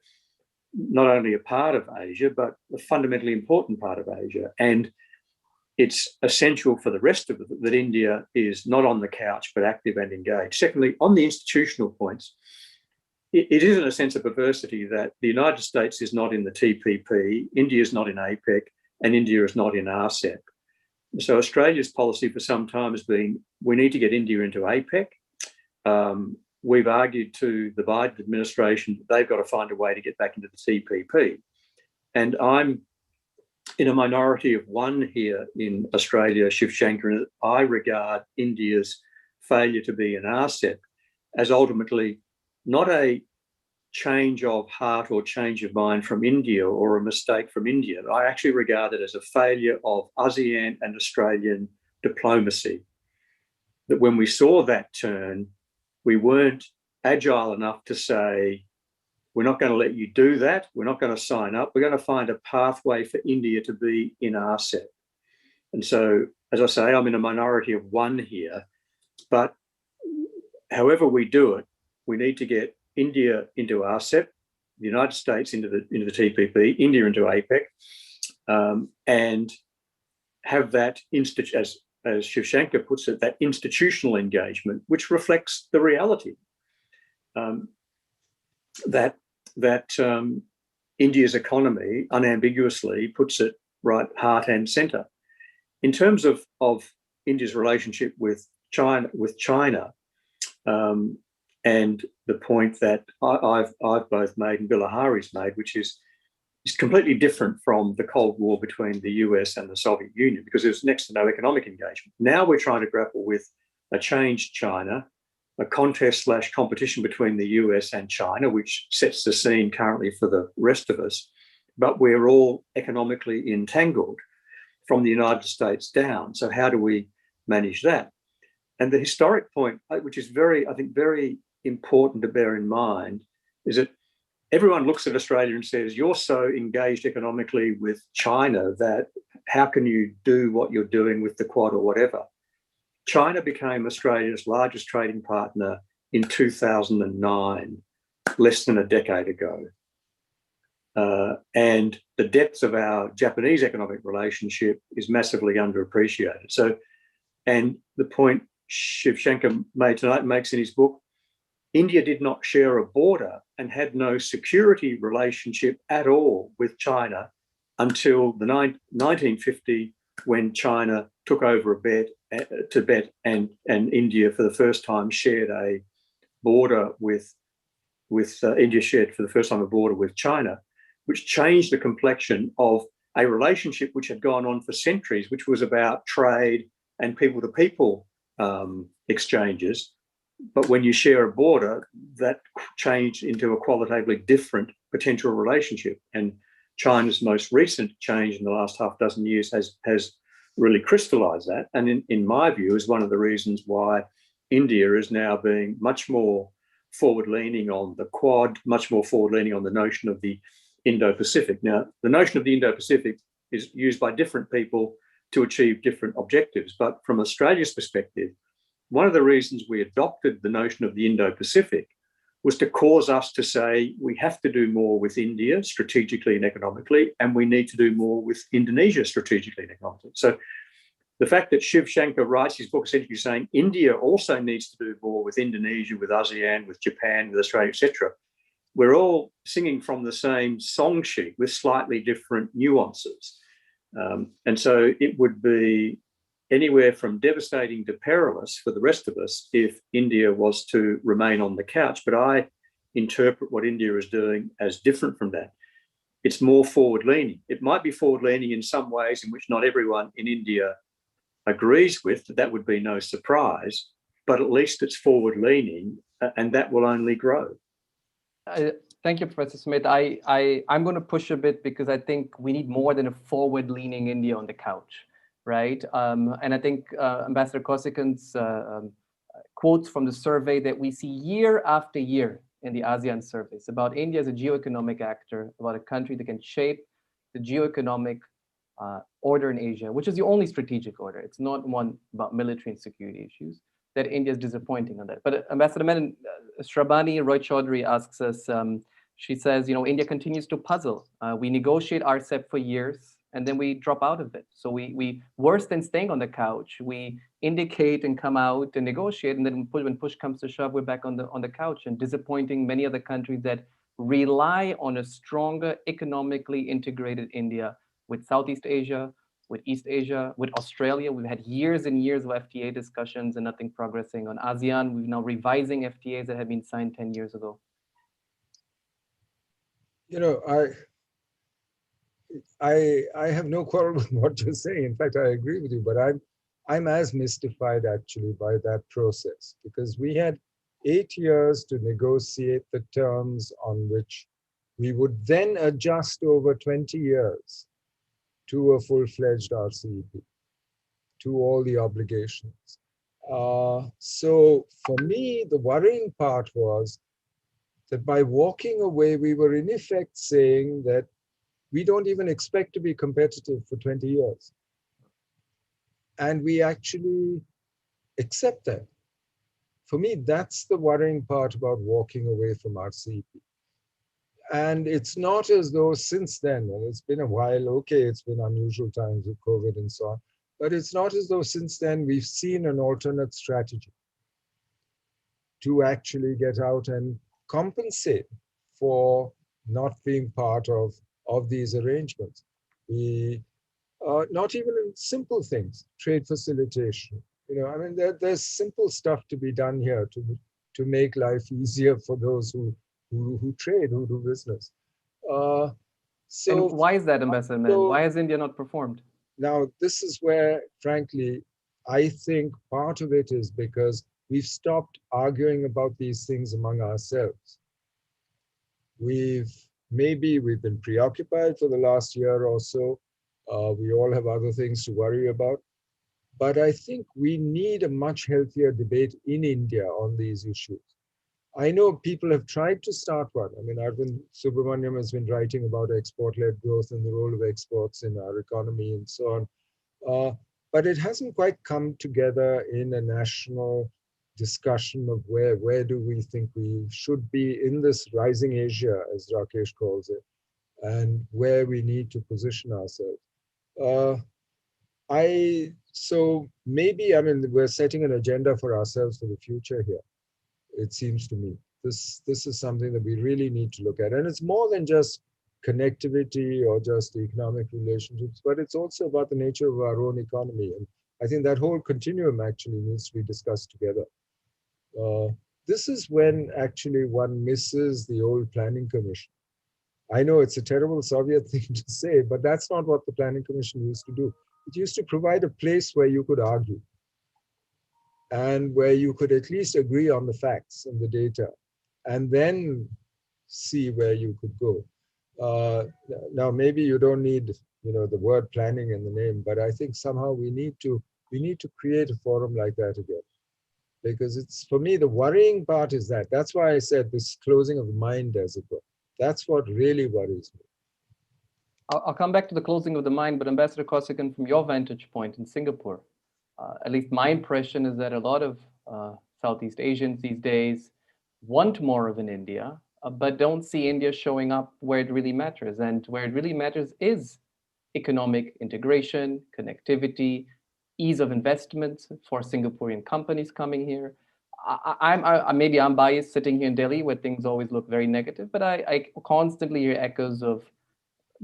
not only a part of Asia, but a fundamentally important part of Asia. And it's essential for the rest of it that India is not on the couch, but active and engaged. Secondly, on the institutional points, it is in a sense of perversity that the United States is not in the TPP, India is not in APEC, and India is not in ASEAN. So Australia's policy for some time has been, we need to get India into APEC. We've argued to the Biden administration that they've got to find a way to get back into the TPP. And I'm in a minority of one here in Australia, Shivshankar, and I regard India's failure to be in ASEP as ultimately not a change of heart or change of mind from India or a mistake from India. I actually regard it as a failure of ASEAN and Australian diplomacy. That when we saw that turn, we weren't agile enough to say, we're not going to let you do that. We're not going to sign up. We're going to find a pathway for India to be in RCEP. And so, as I say, I'm in a minority of one here. But however we do it, we need to get India into RCEP, the United States into the TPP, India into APEC, and have that, as Shivshankar puts it, that institutional engagement, which reflects the reality that India's economy unambiguously puts it right heart and centre. In terms of India's relationship with China, and the point that I've both made and Bilahari's made, which is completely different from the Cold War between the US and the Soviet Union, because there's next to no economic engagement. Now we're trying to grapple with a changed China, a contest/competition between the US and China, which sets the scene currently for the rest of us. But we're all economically entangled from the United States down. So how do we manage that? And the historic point, which is very important to bear in mind, is that everyone looks at Australia and says, you're so engaged economically with China that how can you do what you're doing with the Quad or whatever? China became Australia's largest trading partner in 2009, less than a decade ago. And the depth of our Japanese economic relationship is massively underappreciated. So, and the point Shivshankar made tonight makes in his book, India did not share a border and had no security relationship at all with China until the 1950 when China took over Tibet and India for the first time shared a border with India shared for the first time a border with China, which changed the complexion of a relationship which had gone on for centuries, which was about trade and people-to-people exchanges. But when you share a border, that changed into a qualitatively different potential relationship. And China's most recent change in the last half dozen years has really crystallized that. And in my view, is one of the reasons why India is now being much more forward-leaning on the Quad, much more forward-leaning on the notion of the Indo-Pacific. Now, the notion of the Indo-Pacific is used by different people to achieve different objectives. But from Australia's perspective, one of the reasons we adopted the notion of the Indo-Pacific was to cause us to say we have to do more with India strategically and economically, and we need to do more with Indonesia strategically and economically. So the fact that Shivshankar writes his book essentially saying India also needs to do more with Indonesia, with ASEAN, with Japan, with Australia, etc., we're all singing from the same song sheet with slightly different nuances. And so it would be anywhere from devastating to perilous for the rest of us if India was to remain on the couch. But I interpret what India is doing as different from that. It's more forward-leaning. It might be forward-leaning in some ways in which not everyone in India agrees with. That would be no surprise, but at least it's forward-leaning, and that will only grow. Thank you, Professor Smith. I'm going to push a bit because I think we need more than a forward-leaning India on the couch, right? And I think Ambassador Kosiken's quotes from the survey that we see year after year in the ASEAN surveys about India as a geoeconomic actor, about a country that can shape the geoeconomic order in Asia, which is the only strategic order. It's not one about military and security issues. That India is disappointing on that. But Ambassador Menon, Shrabani Roy Chaudhary asks us, she says, India continues to puzzle. We negotiate RCEP for years and then we drop out of it. So we worse than staying on the couch, we indicate and come out and negotiate, and then when push comes to shove, we're back on the couch, and disappointing many other countries that rely on a stronger economically integrated India with Southeast Asia, with East Asia, with Australia. We've had years and years of FTA discussions and nothing progressing. On ASEAN, we're now revising FTAs that had been signed 10 years ago. I have no quarrel with what you're saying. In fact, I agree with you, but I'm as mystified actually by that process, because we had 8 years to negotiate the terms on which we would then adjust over 20 years to a full-fledged RCEP, to all the obligations. So for me, the worrying part was that by walking away, we were in effect saying that we don't even expect to be competitive for 20 years. And we actually accept that. For me, that's the worrying part about walking away from RCEP. And it's not as though since then, and it's been a while, okay, it's been unusual times with COVID and so on, but it's not as though since then we've seen an alternate strategy to actually get out and compensate for not being part of these arrangements. We, not even in simple things, trade facilitation. There's simple stuff to be done here to make life easier for those who trade, who do business. And why is that, Ambassador Menon? Why has India not performed? Now, this is where, frankly, I think part of it is because we've stopped arguing about these things among ourselves. We've been preoccupied for the last year or so. We all have other things to worry about. But I think we need a much healthier debate in India on these issues. I know people have tried to start one. Arvind Subramaniam has been writing about export-led growth and the role of exports in our economy and so on. But it hasn't quite come together in a national discussion of where do we think we should be in this rising Asia, as Rakesh calls it, and where we need to position ourselves. So maybe, we're setting an agenda for ourselves for the future here. It seems to me this is something that we really need to look at, and it's more than just connectivity or just economic relationships, but it's also about the nature of our own economy. And I think that whole continuum actually needs to be discussed together. This is when actually one misses the old planning commission. I know it's a terrible Soviet thing to say, but that's not what the planning commission used to do. It used to provide a place where you could argue and where you could at least agree on the facts and the data, and then see where you could go. Now, maybe you don't need, the word planning in the name, but I think somehow we need to create a forum like that again. Because it's, for me, the worrying part is that. That's why I said this closing of the mind, as it were. That's what really worries me. I'll come back to the closing of the mind, but Ambassador Kosiken, from your vantage point in Singapore, at least my impression is that a lot of Southeast Asians these days want more of an India, but don't see India showing up where it really matters. And where it really matters is economic integration, connectivity, ease of investment for Singaporean companies coming here. Maybe I'm biased sitting here in Delhi where things always look very negative, but I constantly hear echoes of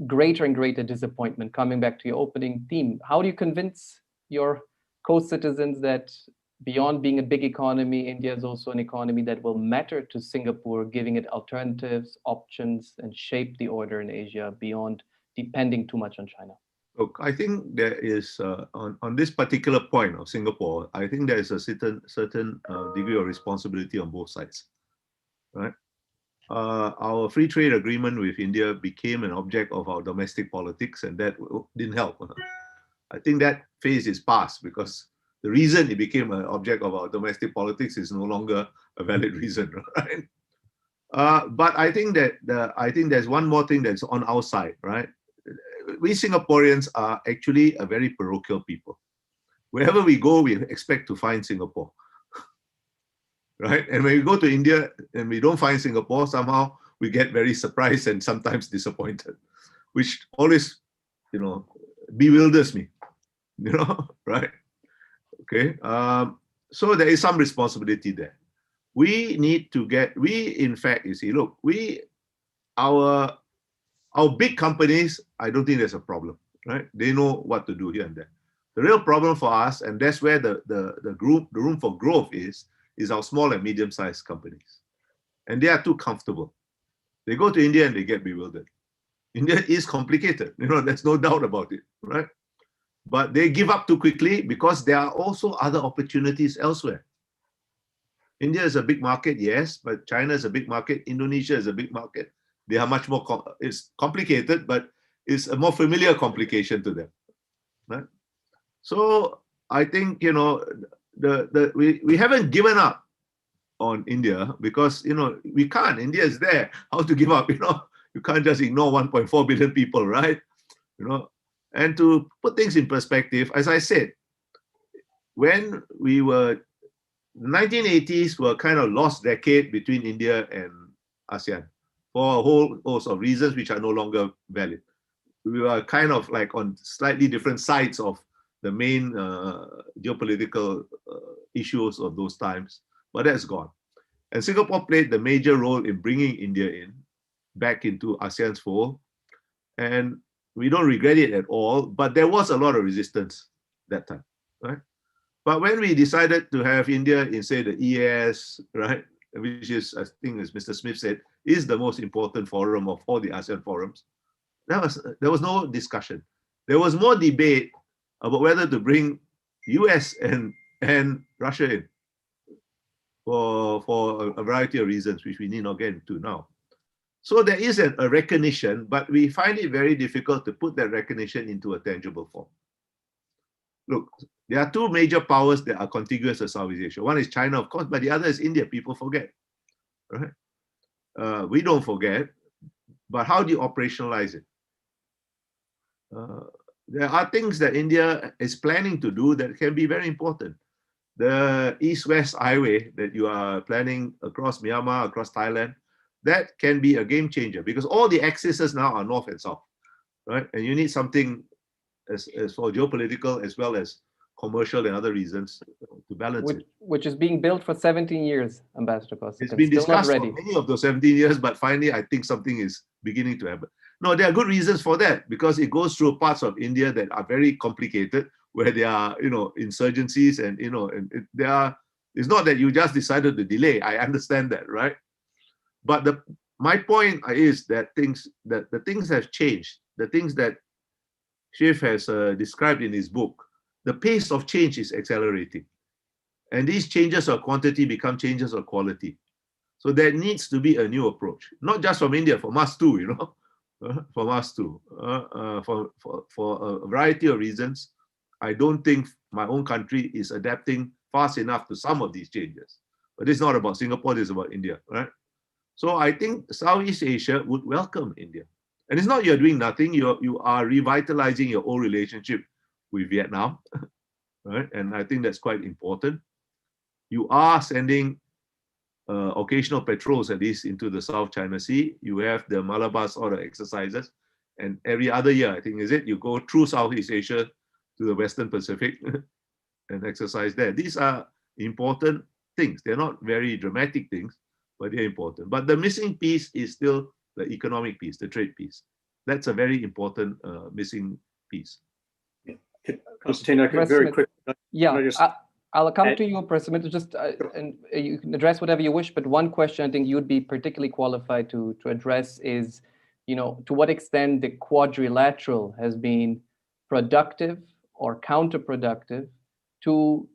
greater and greater disappointment. Coming back to your opening theme, how do you convince your co-citizens that beyond being a big economy, India is also an economy that will matter to Singapore, giving it alternatives, options, and shape the order in Asia beyond depending too much on China? Look, I think there is, on this particular point of Singapore, I think there is a certain degree of responsibility on both sides, right? Our free trade agreement with India became an object of our domestic politics, and that didn't help. I think that phase is past, because the reason it became an object of our domestic politics is no longer a valid reason, right? But I think that I think there's one more thing that's on our side, right? We Singaporeans are actually a very parochial people. Wherever we go, we expect to find Singapore, right? And when we go to India and we don't find Singapore, somehow we get very surprised and sometimes disappointed, which always, bewilders me, right? Okay. So there is some responsibility there. We need to in fact, you see, look, our big companies, I don't think there's a problem, right? They know what to do here and there. The real problem for us, and that's where the room for growth is our small and medium-sized companies. And they are too comfortable. They go to India and they get bewildered. India is complicated, there's no doubt about it, right? But they give up too quickly because there are also other opportunities elsewhere. India is a big market, yes, but China is a big market. Indonesia is a big market. They are much more, it's complicated, but it's a more familiar complication to them, right? So I think, we haven't given up on India because, we can't. India is there. How to give up, You can't just ignore 1.4 billion people, right? And to put things in perspective, as I said, when we were, 1980s were kind of lost decade between India and ASEAN for a whole host of reasons which are no longer valid. We were kind of like on slightly different sides of the main geopolitical issues of those times, but that's gone. And Singapore played the major role in bringing India back into ASEAN's fold. And we don't regret it at all, but there was a lot of resistance that time, right? But when we decided to have India in, say, the EAS, right, which is, I think, as Mr. Smith said, is the most important forum of all the ASEAN forums, there was no discussion. There was more debate about whether to bring US and Russia in for a variety of reasons, which we need not get into now. So there is a recognition, but we find it very difficult to put that recognition into a tangible form. Look, there are two major powers that are contiguous to Southeast Asia. One is China, of course, but the other is India. People forget, right? We don't forget, but how do you operationalize it? There are things that India is planning to do that can be very important. The East-West highway that you are planning across Myanmar, across Thailand, that can be a game changer because all the axes now are north and south, right? And you need something as for geopolitical as well as commercial and other reasons to balance it. Which is being built for 17 years, Ambassador Kosiken. It's been still not discussed ready. for many of those 17 years, but finally I think something is beginning to happen. No, there are good reasons for that, because it goes through parts of India that are very complicated, where there are, insurgencies and, it's not that you just decided to delay. I understand that, right? But my point is that the things have changed. The things that Shiv has described in his book, the pace of change is accelerating. And these changes of quantity become changes of quality. So there needs to be a new approach, not just from India, from us too, from us too. For a variety of reasons, I don't think my own country is adapting fast enough to some of these changes. But it's not about Singapore, it's about India, right? So I think Southeast Asia would welcome India. And it's not you're doing nothing, you are revitalizing your old relationship with Vietnam, right? And I think that's quite important. You are sending occasional patrols, at least, into the South China Sea. You have the Malabar sort of exercises. And every other year, I think, you go through Southeast Asia to the Western Pacific and exercise there. These are important things. They're not very dramatic things, but they're important. But the missing piece is still the economic piece, the trade piece. That's a very important missing piece. Constantino, very quick. Yeah, I'll come to you, Professor Menon, just and you can address whatever you wish, but one question I think you'd be particularly qualified to address is, to what extent the quadrilateral has been productive or counterproductive to,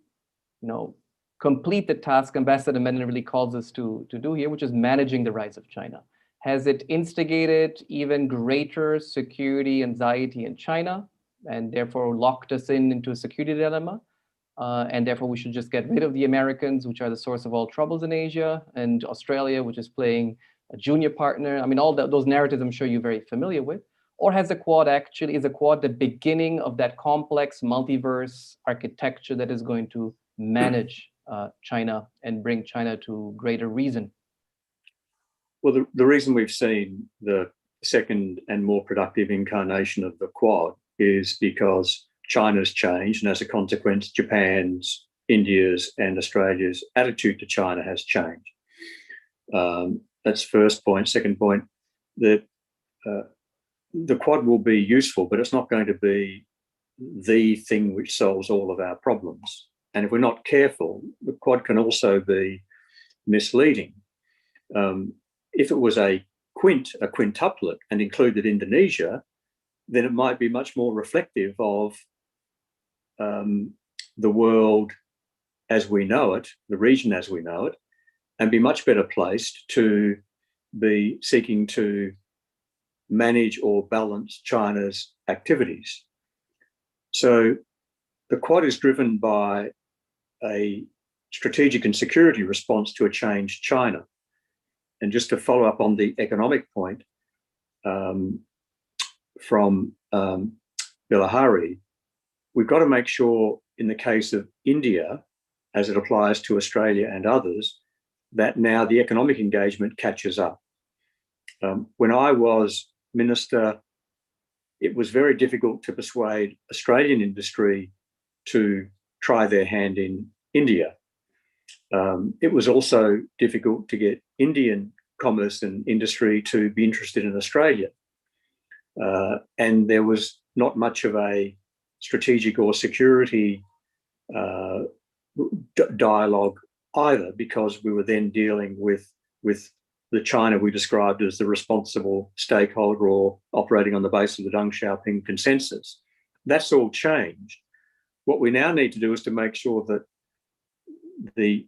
complete the task Ambassador Menon really calls us to do here, which is managing the rise of China. Has it instigated even greater security anxiety in China and therefore locked us into a security dilemma? And therefore we should just get rid of the Americans, which are the source of all troubles in Asia, and Australia, which is playing a junior partner. I mean, all those narratives I'm sure you're very familiar with. Or is the Quad the beginning of that complex multiverse architecture that is going to manage China and bring China to greater reason? Well, the reason we've seen the second and more productive incarnation of the Quad is because China's changed, and as a consequence, Japan's, India's, and Australia's attitude to China has changed. That's first point. Second point, that the Quad will be useful, but it's not going to be the thing which solves all of our problems. And if we're not careful, the Quad can also be misleading. If it was a quintuplet and included Indonesia, then it might be much more reflective of the world as we know it, the region as we know it, and be much better placed to be seeking to manage or balance China's activities. So the Quad is driven by a strategic and security response to a changed China. And just to follow up on the economic point from Bilahari, we've got to make sure in the case of India, as it applies to Australia and others, that now the economic engagement catches up. When I was minister, it was very difficult to persuade Australian industry to try their hand in India. It was also difficult to get Indian commerce and industry to be interested in Australia. And there was not much of a strategic or security dialogue either, because we were then dealing with the China we described as the responsible stakeholder or operating on the basis of the Deng Xiaoping consensus. That's all changed. What we now need to do is to make sure that the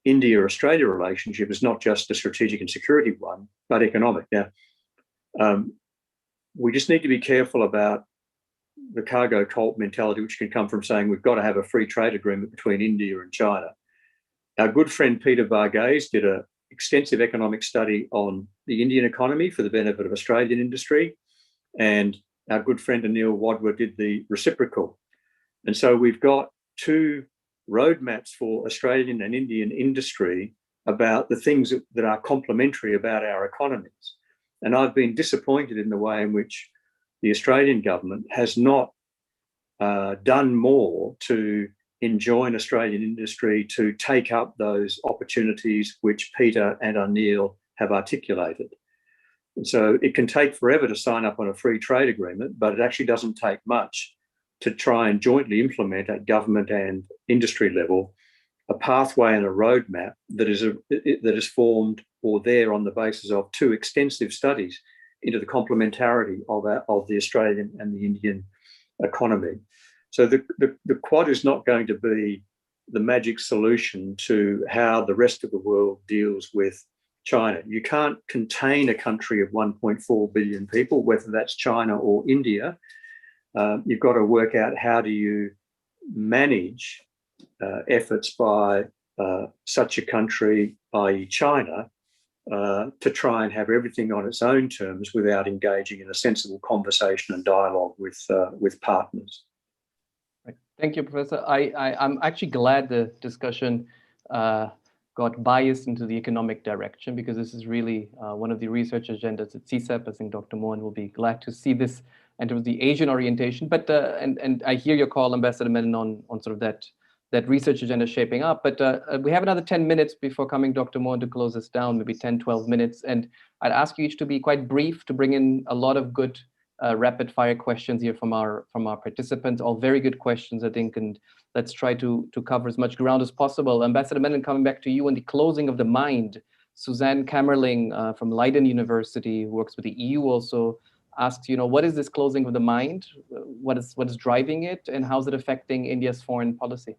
India-Australia relationship is not just a strategic and security one, but economic. Now, we just need to be careful about the cargo cult mentality, which can come from saying we've got to have a free trade agreement between India and China. Our good friend Peter Varghese did an extensive economic study on the Indian economy for the benefit of Australian industry, and our good friend Anil Wadhwa did the reciprocal. And so we've got two roadmaps for Australian and Indian industry about the things that are complementary about our economies. And I've been disappointed in the way in which the Australian government has not done more to enjoin Australian industry to take up those opportunities which Peter and Anil have articulated. And so it can take forever to sign up on a free trade agreement, but it actually doesn't take much to try and jointly implement at government and industry level a pathway and a roadmap that is formed or there on the basis of two extensive studies into the complementarity of the Australian and the Indian economy. So the Quad is not going to be the magic solution to how the rest of the world deals with China. You can't contain a country of 1.4 billion people, whether that's China or India. You've got to work out how do you manage efforts by such a country, i.e. China, to try and have everything on its own terms without engaging in a sensible conversation and dialogue with partners. Thank you, Professor. I'm actually glad the discussion got biased into the economic direction, because this is really one of the research agendas at CSEP. I think Dr. Mohan will be glad to see this enter the Asian orientation. But and I hear your call, Ambassador Menon, on sort of that research agenda shaping up. But we have another 10 minutes before coming, Dr. Mohan, to close us down, maybe 10, 12 minutes. And I'd ask you each to be quite brief, to bring in a lot of good rapid fire questions here from our participants, all very good questions, I think, and let's try to cover as much ground as possible. Ambassador Menon, coming back to you on the closing of the mind, Suzanne Kammerling from Leiden University, who works with the EU, also asked, what is this closing of the mind? What is driving it, and how's it affecting India's foreign policy?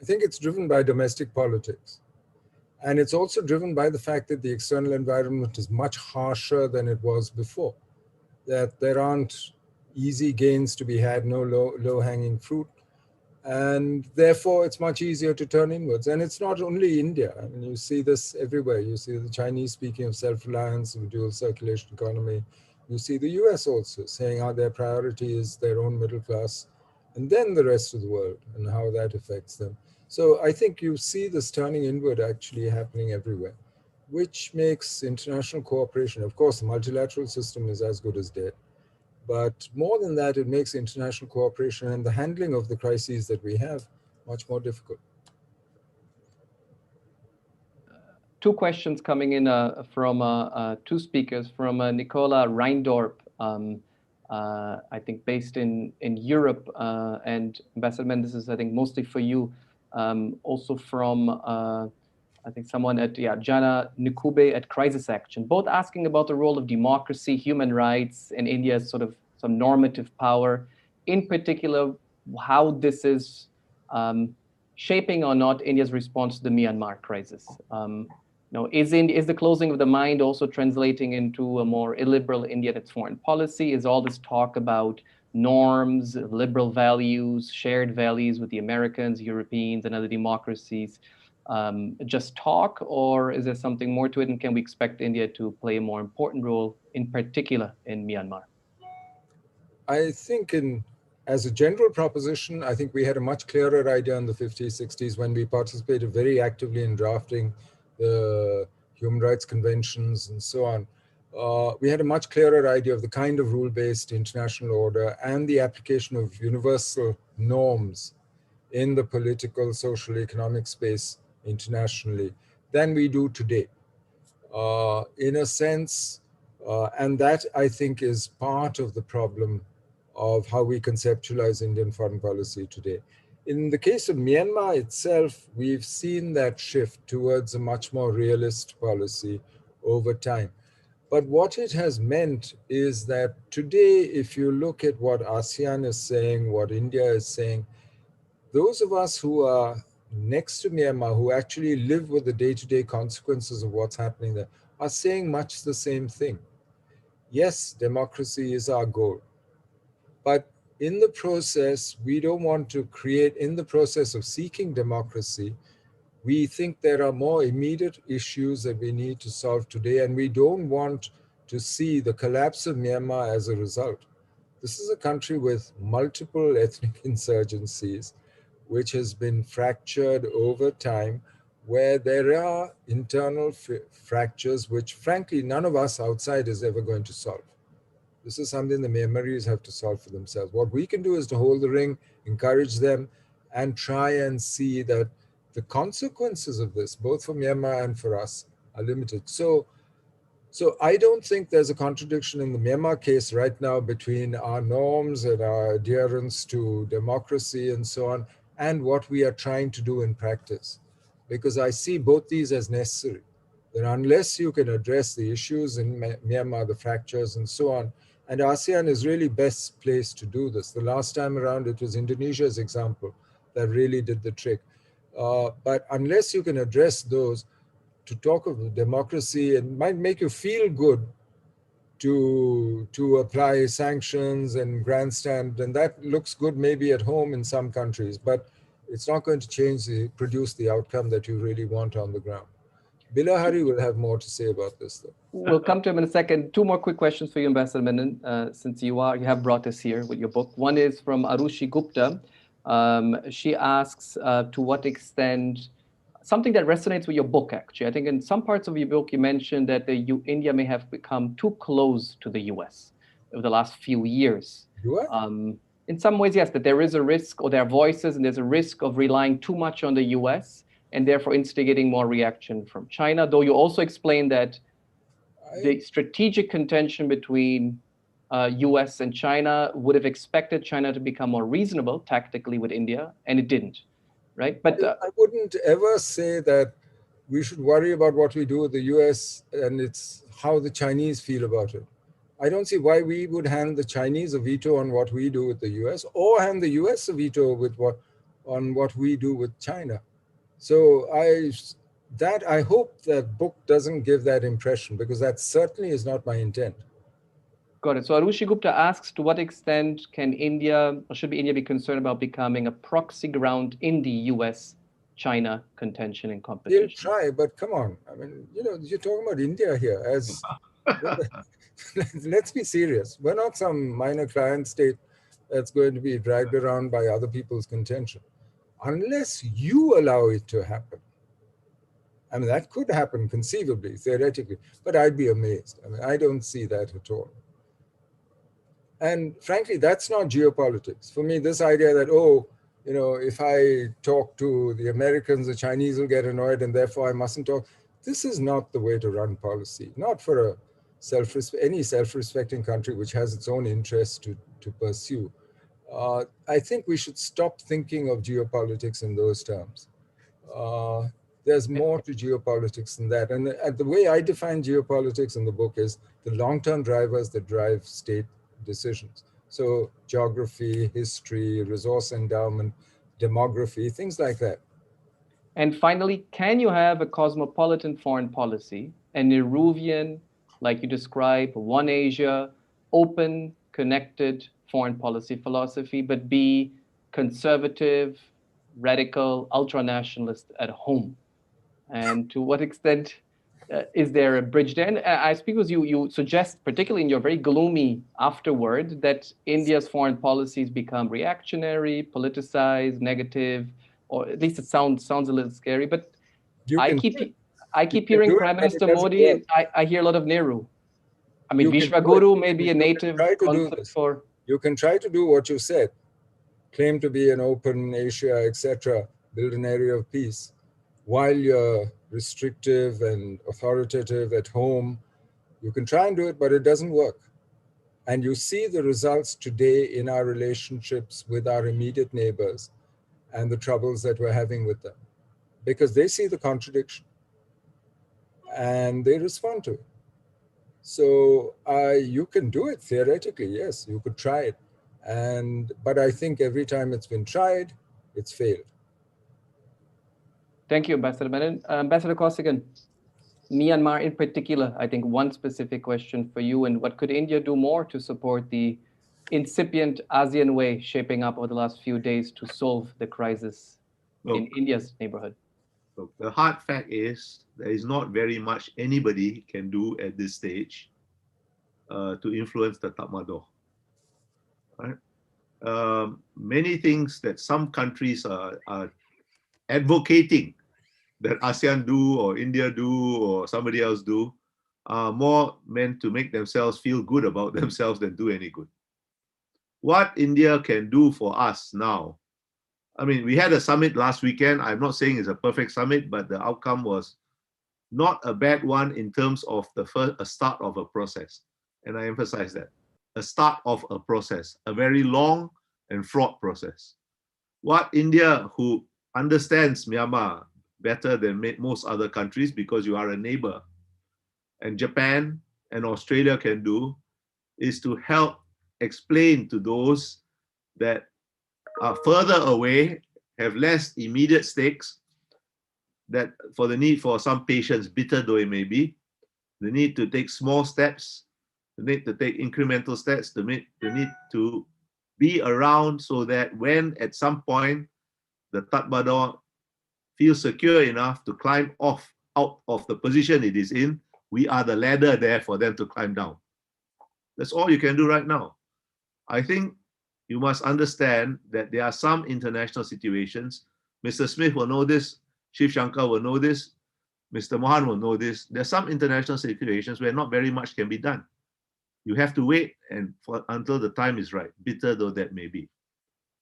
I think it's driven by domestic politics. And it's also driven by the fact that the external environment is much harsher than it was before. That there aren't easy gains to be had, no low-hanging fruit. And therefore, it's much easier to turn inwards. And it's not only India. I mean, you see this everywhere. You see the Chinese speaking of self-reliance, of a dual circulation economy. You see the US also saying how their priority is their own middle class, and then the rest of the world, and how that affects them. So I think you see this turning inward actually happening everywhere, which makes international cooperation, of course, the multilateral system is as good as dead. But more than that, it makes international cooperation and the handling of the crises that we have much more difficult. Two questions coming in from two speakers, from Nicola Reindorp, I think based in Europe, and Ambassador Menon, this is, I think, mostly for you, also from I think someone at Jana Nukube at Crisis Action, both asking about the role of democracy, human rights, and India's sort of some normative power, in particular, how this is shaping or not India's response to the Myanmar crisis. Is the closing of the mind also translating into a more illiberal India in its foreign policy? Is all this talk about norms, liberal values, shared values with the Americans, Europeans, and other democracies just talk, or is there something more to it? And can we expect India to play a more important role, in particular in Myanmar? I think as a general proposition, I think we had a much clearer idea in the 50s, 60s when we participated very actively in drafting the human rights conventions and so on. We had a much clearer idea of the kind of rule-based international order and the application of universal norms in the political, social, economic space internationally than we do today. In a sense, and that I think is part of the problem of how we conceptualize Indian foreign policy today. In the case of Myanmar itself, we've seen that shift towards a much more realist policy over time. But what it has meant is that today, if you look at what ASEAN is saying, what India is saying, those of us who are next to Myanmar, who actually live with the day-to-day consequences of what's happening there, are saying much the same thing. Yes, democracy is our goal. But in the process, we don't want to create, in the process of seeking democracy, we think there are more immediate issues that we need to solve today, and we don't want to see the collapse of Myanmar as a result. This is a country with multiple ethnic insurgencies, which has been fractured over time, where there are internal fractures, which frankly, none of us outside is ever going to solve. This is something the Myanmaris have to solve for themselves. What we can do is to hold the ring, encourage them, and try and see that the consequences of this, both for Myanmar and for us, are limited. So I don't think there's a contradiction in the Myanmar case right now between our norms and our adherence to democracy and so on, and what we are trying to do in practice. Because I see both these as necessary. That unless you can address the issues in Myanmar, the fractures and so on, and ASEAN is really best placed to do this. The last time around, it was Indonesia's example that really did the trick. But unless you can address those, to talk of democracy, it might make you feel good to apply sanctions and grandstand, and that looks good maybe at home in some countries, but it's not going to produce the outcome that you really want on the ground. Bilahari will have more to say about this, though. We'll come to him in a second. Two more quick questions for you, Ambassador Menon, since you have brought us here with your book. One is from Arushi Gupta. She asks, to what extent, something that resonates with your book, actually. I think in some parts of your book, you mentioned that India may have become too close to the US over the last few years. In some ways, yes, that there is a risk, or there are voices, and there's a risk of relying too much on the US, and therefore instigating more reaction from China, though you also explained that the strategic contention between US and China would have expected China to become more reasonable tactically with India, and it didn't, right? But I wouldn't ever say that we should worry about what we do with the US and it's how the Chinese feel about it. I don't see why we would hand the Chinese a veto on what we do with the US, or hand the US a veto on what we do with China. So I hope that book doesn't give that impression, because that certainly is not my intent. Got it. So Arushi Gupta asks, to what extent can India, or should India be concerned about becoming a proxy ground in the US-China contention and competition? They'll try, but come on. I mean, you're talking about India here. Let's be serious. We're not some minor client state that's going to be dragged around by other people's contention. Unless you allow it to happen. I mean, that could happen conceivably, theoretically, but I'd be amazed. I mean, I don't see that at all. And frankly, that's not geopolitics. For me, this idea that, if I talk to the Americans, the Chinese will get annoyed and therefore I mustn't talk. This is not the way to run policy, not for any self-respecting country which has its own interests to pursue. I think we should stop thinking of geopolitics in those terms. There's more to geopolitics than that. And the way I define geopolitics in the book is the long-term drivers that drive state decisions. So geography, history, resource endowment, demography, things like that. And finally, can you have a cosmopolitan foreign policy, an Nehruvian, like you describe, one Asia, open, connected foreign policy philosophy, but be conservative, radical, ultra-nationalist at home? And to what extent is there a bridge there? And I speak because you suggest, particularly in your very gloomy afterword, that India's foreign policies become reactionary, politicized, negative, or at least it sounds a little scary. But I keep hearing Prime Minister Modi, and I hear a lot of Nehru. I mean, Vishwaguru may be a native concept for... You can try to do what you said, claim to be an open Asia, etc., build an area of peace, while you're restrictive and authoritative at home. You can try and do it, but it doesn't work. And you see the results today in our relationships with our immediate neighbors and the troubles that we're having with them, because they see the contradiction and they respond to it. So you can do it theoretically, yes, you could try it. But I think every time it's been tried, it's failed. Thank you, Ambassador Menon. Ambassador Kosiken, Myanmar in particular, I think one specific question for you, and what could India do more to support the incipient ASEAN way shaping up over the last few days to solve the crisis in India's neighborhood? Look, the hard fact is there is not very much anybody can do at this stage to influence the Tatmadaw. Right? Many things that some countries are advocating that ASEAN do or India do or somebody else do are more meant to make themselves feel good about themselves than do any good. What India can do for us now, I mean, we had a summit last weekend. I'm not saying it's a perfect summit, but the outcome was not a bad one in terms of a start of a process. And I emphasize that, a start of a process, a very long and fraught process. What India, who understands Myanmar better than most other countries because you are a neighbor, and Japan and Australia can do, is to help explain to those that are further away, have less immediate stakes, that for the need for some patience, bitter though it may be, the need to take small steps, the need to take incremental steps, the need to be around so that when at some point the Tatmadaw feels secure enough to climb out of the position it is in, we are the ladder there for them to climb down. That's all you can do right now. I think you must understand that there are some international situations. Mr. Smith will know this, Shivshankar will know this, Mr. Mohan will know this. There are some international situations where not very much can be done. You have to wait until the time is right, bitter though that may be.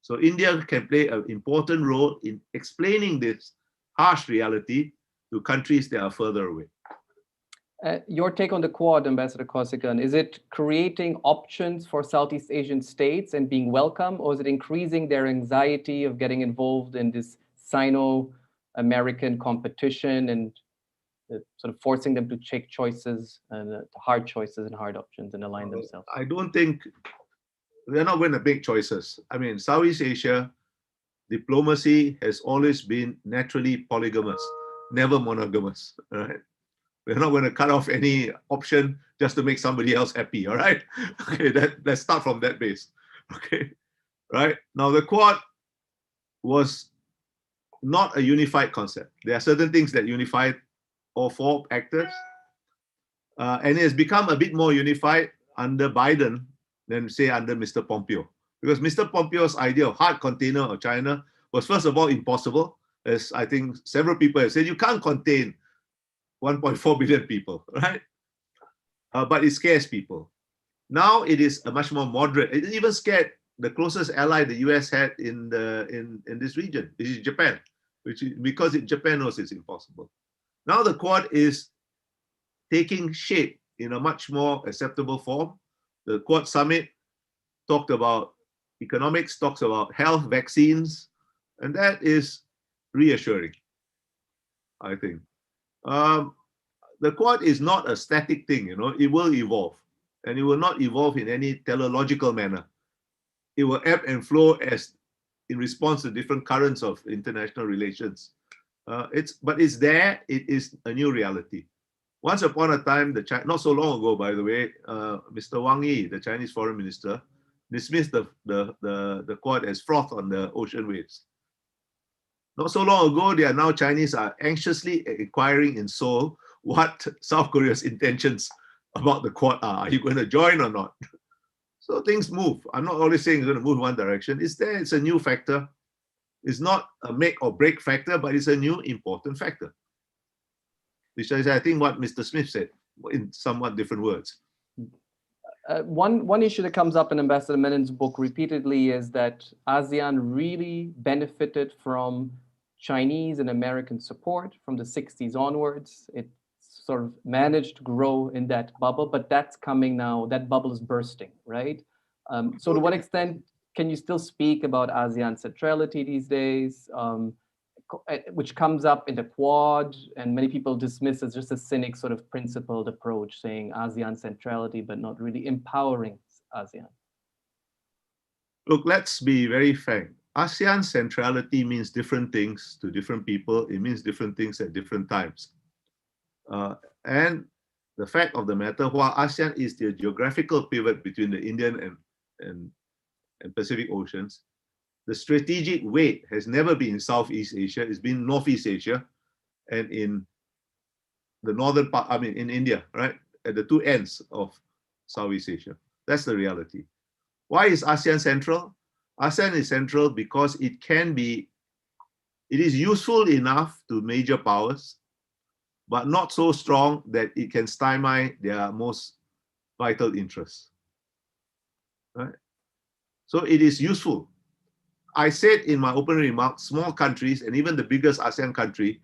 So India can play an important role in explaining this harsh reality to countries that are further away. Your take on the Quad, Ambassador Kosiken, is it creating options for Southeast Asian states and being welcome, or is it increasing their anxiety of getting involved in this Sino-American competition and sort of forcing them to take choices and hard choices and hard options and align themselves? I don't think they're not going to make choices. I mean, Southeast Asia, diplomacy has always been naturally polygamous, never monogamous, right? We're not going to cut off any option just to make somebody else happy, all right? Okay, let's start from that base, okay? Right? Now, the Quad was not a unified concept. There are certain things that unified all four actors, and it has become a bit more unified under Biden than, say, under Mr. Pompeo. Because Mr. Pompeo's idea of hard container of China was, first of all, impossible. As I think several people have said, you can't contain 1.4 billion people, right? But it scares people. Now it is a much more moderate. It even scared the closest ally the US had in this region, which is Japan, because Japan knows it's impossible. Now the Quad is taking shape in a much more acceptable form. The Quad Summit talked about economics, talks about health, vaccines, and that is reassuring, I think. The Quad is not a static thing, you know, it will evolve, and it will not evolve in any teleological manner. It will ebb and flow as in response to different currents of international relations. But it's there, it is a new reality. Once upon a time, not so long ago, by the way, Mr. Wang Yi, the Chinese foreign minister, dismissed the Quad as froth on the ocean waves. Not so long ago, Chinese are anxiously inquiring in Seoul what South Korea's intentions about the Quad are. Are you going to join or not? So things move. I'm not always saying it's going to move one direction. It's there, it's a new factor. It's not a make or break factor, but it's a new important factor. Which is, I think, what Mr. Smith said in somewhat different words. One issue that comes up in Ambassador Menon's book repeatedly is that ASEAN really benefited from Chinese and American support from the 60s onwards. It sort of managed to grow in that bubble, but that's coming now, that bubble is bursting, right? So to what extent can you still speak about ASEAN centrality these days, which comes up in the Quad, and many people dismiss as just a cynic sort of principled approach, saying ASEAN centrality, but not really empowering ASEAN? Look, let's be very frank. ASEAN centrality means different things to different people. It means different things at different times. And the fact of the matter, while ASEAN is the geographical pivot between the Indian and Pacific Oceans, the strategic weight has never been in Southeast Asia. It's been Northeast Asia and in the northern part, I mean, in India, right? At the two ends of Southeast Asia. That's the reality. Why is ASEAN central? ASEAN is central because it is useful enough to major powers but not so strong that it can stymie their most vital interests. Right? So it is useful. I said in my opening remarks, small countries, and even the biggest ASEAN country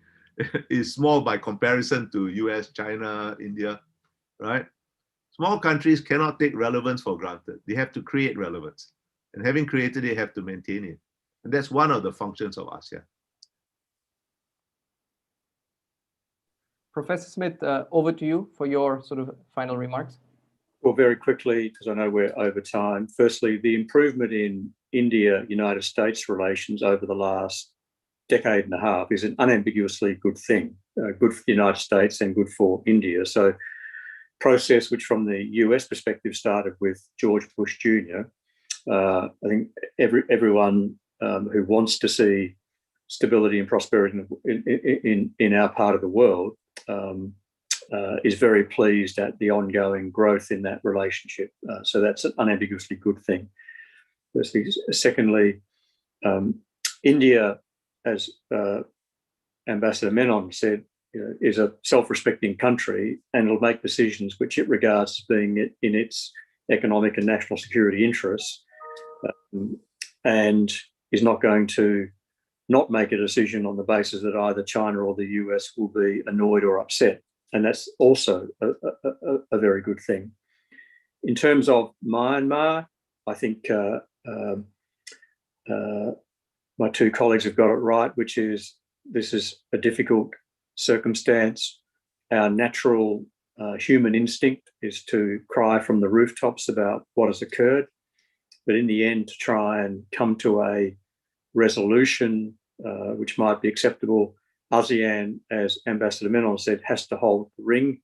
is small by comparison to US, China, India, right? Small countries cannot take relevance for granted. They have to create relevance. And having created it, they have to maintain it. And that's one of the functions of ASEAN. Professor Smith, over to you for your sort of final remarks. Well, very quickly, because I know we're over time. Firstly, the improvement in India-United States relations over the last decade and a half is an unambiguously good thing, good for the United States and good for India. So process which from the US perspective started with George Bush Jr. I think everyone who wants to see stability and prosperity in our part of the world is very pleased at the ongoing growth in that relationship. So that's an unambiguously good thing. Firstly. Secondly, India, as Ambassador Menon said, is a self-respecting country, and it'll make decisions which it regards as being in its economic and national security interests, and is not going to not make a decision on the basis that either China or the US will be annoyed or upset. And that's also a very good thing. In terms of Myanmar, I think my two colleagues have got it right, which is this is a difficult circumstance. Our natural human instinct is to cry from the rooftops about what has occurred, but in the end, to try and come to a resolution which might be acceptable. ASEAN, as Ambassador Menon said, has to hold the ring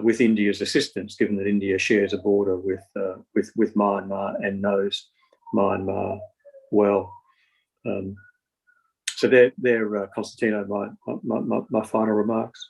with India's assistance, given that India shares a border with Myanmar and knows Myanmar well. So they're Constantino, my final remarks.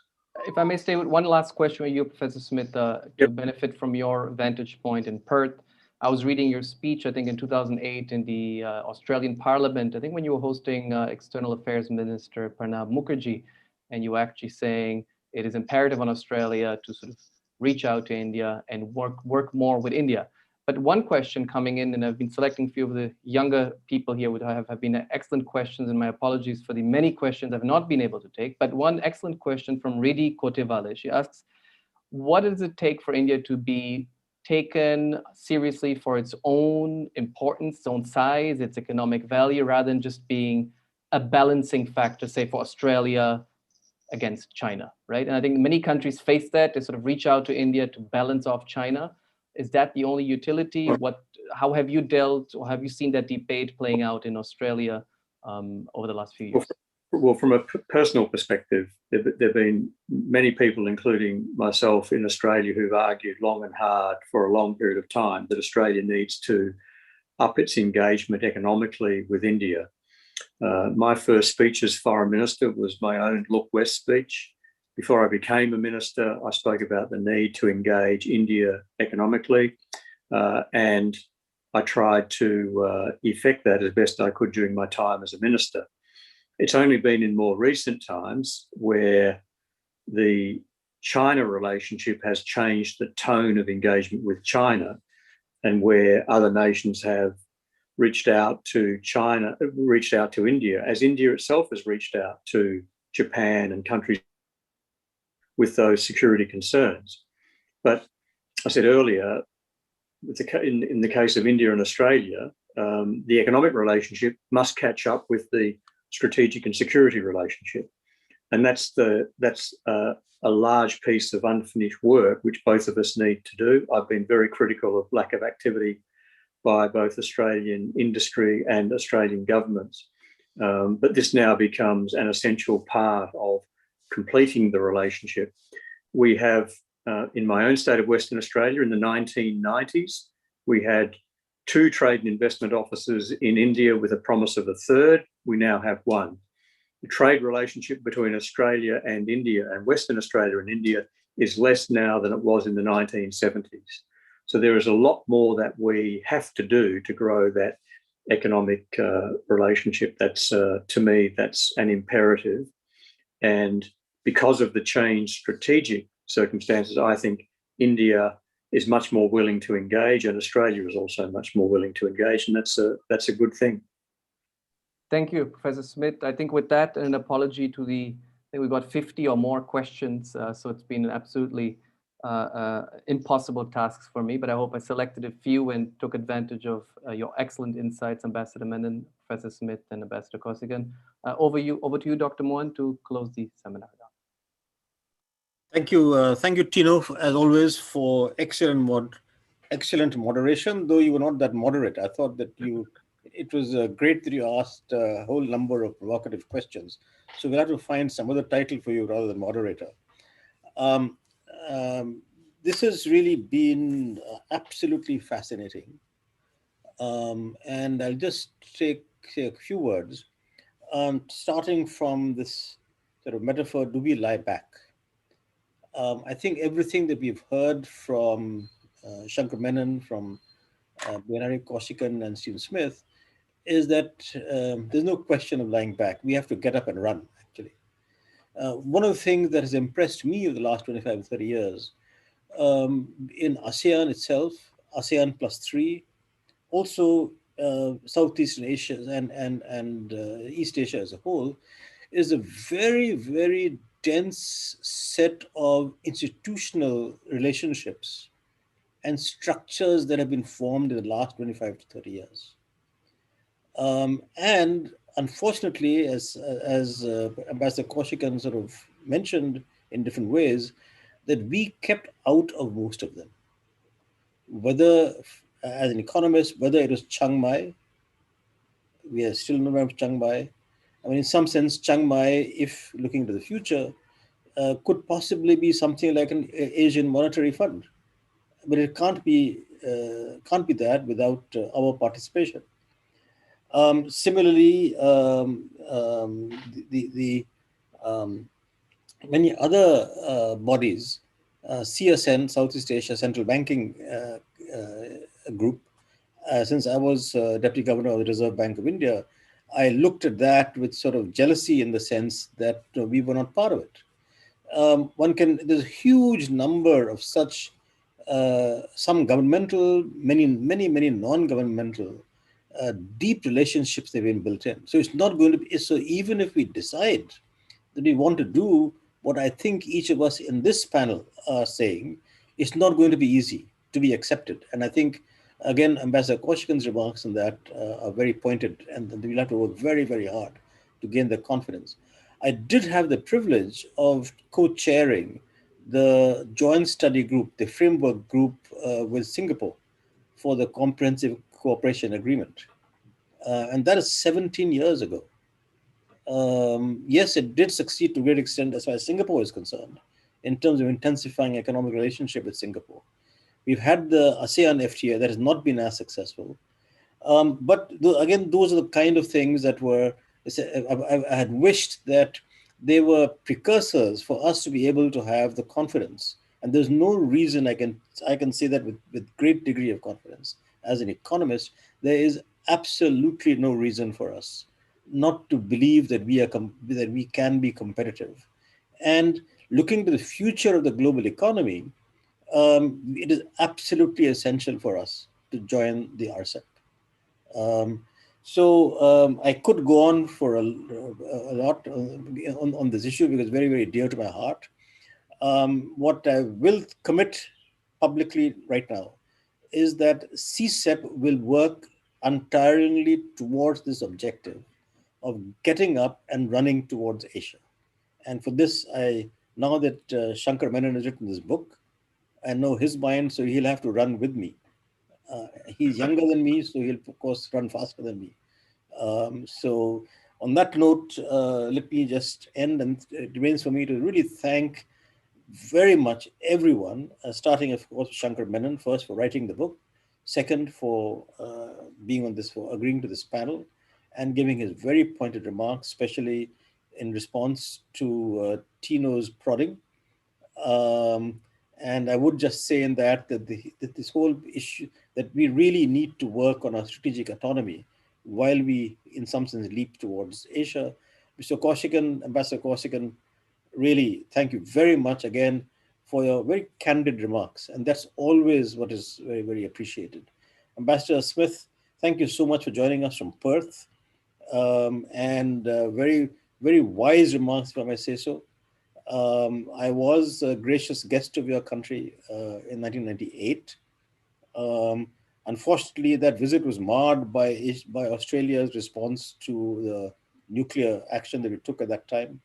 If I may stay with one last question with you, Professor Smith, to benefit from your vantage point in Perth. I was reading your speech, I think in 2008 in the Australian Parliament, I think when you were hosting External Affairs Minister Pranab Mukherjee, and you were actually saying it is imperative on Australia to sort of reach out to India and work more with India. But one question coming in, and I've been selecting a few of the younger people here would have been excellent questions, and my apologies for the many questions I've not been able to take, but one excellent question from Riddhi Kotewale. She asks, what does it take for India to be taken seriously for its own importance, its own size, its economic value, rather than just being a balancing factor, say for Australia against China, right? And I think many countries face that. They sort of reach out to India to balance off China. Is that the only utility? How have you dealt, or have you seen that debate playing out in Australia over the last few years? Well, from a personal perspective, there have been many people, including myself in Australia, who've argued long and hard for a long period of time that Australia needs to up its engagement economically with India. My first speech as foreign minister was my own Look West speech. Before I became a minister, I spoke about the need to engage India economically, and I tried to effect that as best I could during my time as a minister. It's only been in more recent times where the China relationship has changed the tone of engagement with China, and where other nations have reached out to China, reached out to India, as India itself has reached out to Japan and countries with those security concerns. But I said earlier, in the case of India and Australia, the economic relationship must catch up with the strategic and security relationship. And that's a large piece of unfinished work which both of us need to do. I've been very critical of lack of activity by both Australian industry and Australian governments. But this now becomes an essential part of completing the relationship. We have, in my own state of Western Australia, in the 1990s, we had 2 trade and investment officers in India with a promise of a third. We now have 1. The trade relationship between Australia and India, and Western Australia and India, is less now than it was in the 1970s. So there is a lot more that we have to do to grow that economic relationship. That's, to me, that's an imperative. And because of the changed strategic circumstances, I think India is much more willing to engage, and Australia is also much more willing to engage, and that's a good thing. Thank you, Professor Smith. I think with that, an apology to I think we got 50 or more questions, so it's been an absolutely impossible tasks for me, but I hope I selected a few and took advantage of your excellent insights, Ambassador Menon, Professor Smith, and Ambassador Kosiken. Over to you, Dr. Mohan, to close the seminar. Thank you, Tino, as always, for excellent moderation. Though you were not that moderate, I thought that it was great that you asked a whole number of provocative questions. So we'll have to find some other title for you rather than moderator. This has really been absolutely fascinating. And I'll just say a few words, starting from this sort of metaphor, do we lie back? I think everything that we've heard from Shankar Menon, from Kosiken and Stephen Smith, is that there's no question of lying back. We have to get up and run, actually. One of the things that has impressed me over the last 25 or 30 years in ASEAN itself, ASEAN +3, also Southeastern Asia and East Asia as a whole, is a very, very dense set of institutional relationships and structures that have been formed in the last 25 to 30 years. And unfortunately, as Ambassador Kosiken sort of mentioned in different ways, that we kept out of most of them. Whether, as an economist, whether it was Chiang Mai, we are still not of Chiang Mai. I mean, in some sense, Chiang Mai, if looking to the future, could possibly be something like an Asian monetary fund, but it can't be that without our participation. Similarly, many other bodies, CSN, Southeast Asia Central Banking Group, since I was Deputy Governor of the Reserve Bank of India, I looked at that with sort of jealousy in the sense that we were not part of it. There's a huge number of such, some governmental, many non-governmental, deep relationships that have been built in. So it's not going to be, so even if we decide that we want to do what I think each of us in this panel are saying, it's not going to be easy to be accepted. And I think, again, Ambassador Kosiken's remarks on that are very pointed, and we'll have to work very, very hard to gain their confidence. I did have the privilege of co-chairing the joint study group, the framework group with Singapore for the Comprehensive Cooperation Agreement. And that is 17 years ago. Yes, it did succeed to a great extent as far as Singapore is concerned, in terms of intensifying economic relationship with Singapore. We've had the ASEAN FTA that has not been as successful. But again, those are the kind of things that were, I had wished that they were precursors for us to be able to have the confidence. And there's no reason I can say that with great degree of confidence. As an economist, there is absolutely no reason for us not to believe that we can be competitive. And looking to the future of the global economy, it is absolutely essential for us to join the RCEP. So I could go on for a lot on this issue because it's very, very dear to my heart. What I will commit publicly right now is that CSEP will work entirely towards this objective of getting up and running towards Asia. And for this, now that Shankar Menon has written this book, I know his mind, so he'll have to run with me. He's younger than me, so he'll, of course, run faster than me. So on that note, let me just end, and it remains for me to really thank very much everyone, starting, of course, Shankar Menon, first for writing the book, second for being on this, for agreeing to this panel, and giving his very pointed remarks, especially in response to Tino's prodding. And I would just say in that this whole issue, that we really need to work on our strategic autonomy while we, in some sense, leap towards Asia. Mr. Kosiken, Ambassador Kosiken, really, thank you very much again for your very candid remarks. And that's always what is very, very appreciated. Ambassador Smith, thank you so much for joining us from Perth. And very, very wise remarks, if I may say so. I was a gracious guest of your country in 1998. Unfortunately, that visit was marred by Australia's response to the nuclear action that we took at that time.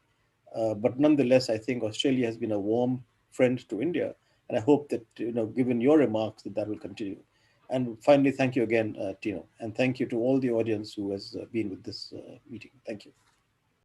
But nonetheless, I think Australia has been a warm friend to India, and I hope that, given your remarks, that will continue. And finally, thank you again, Tino, and thank you to all the audience who has been with this meeting. Thank you.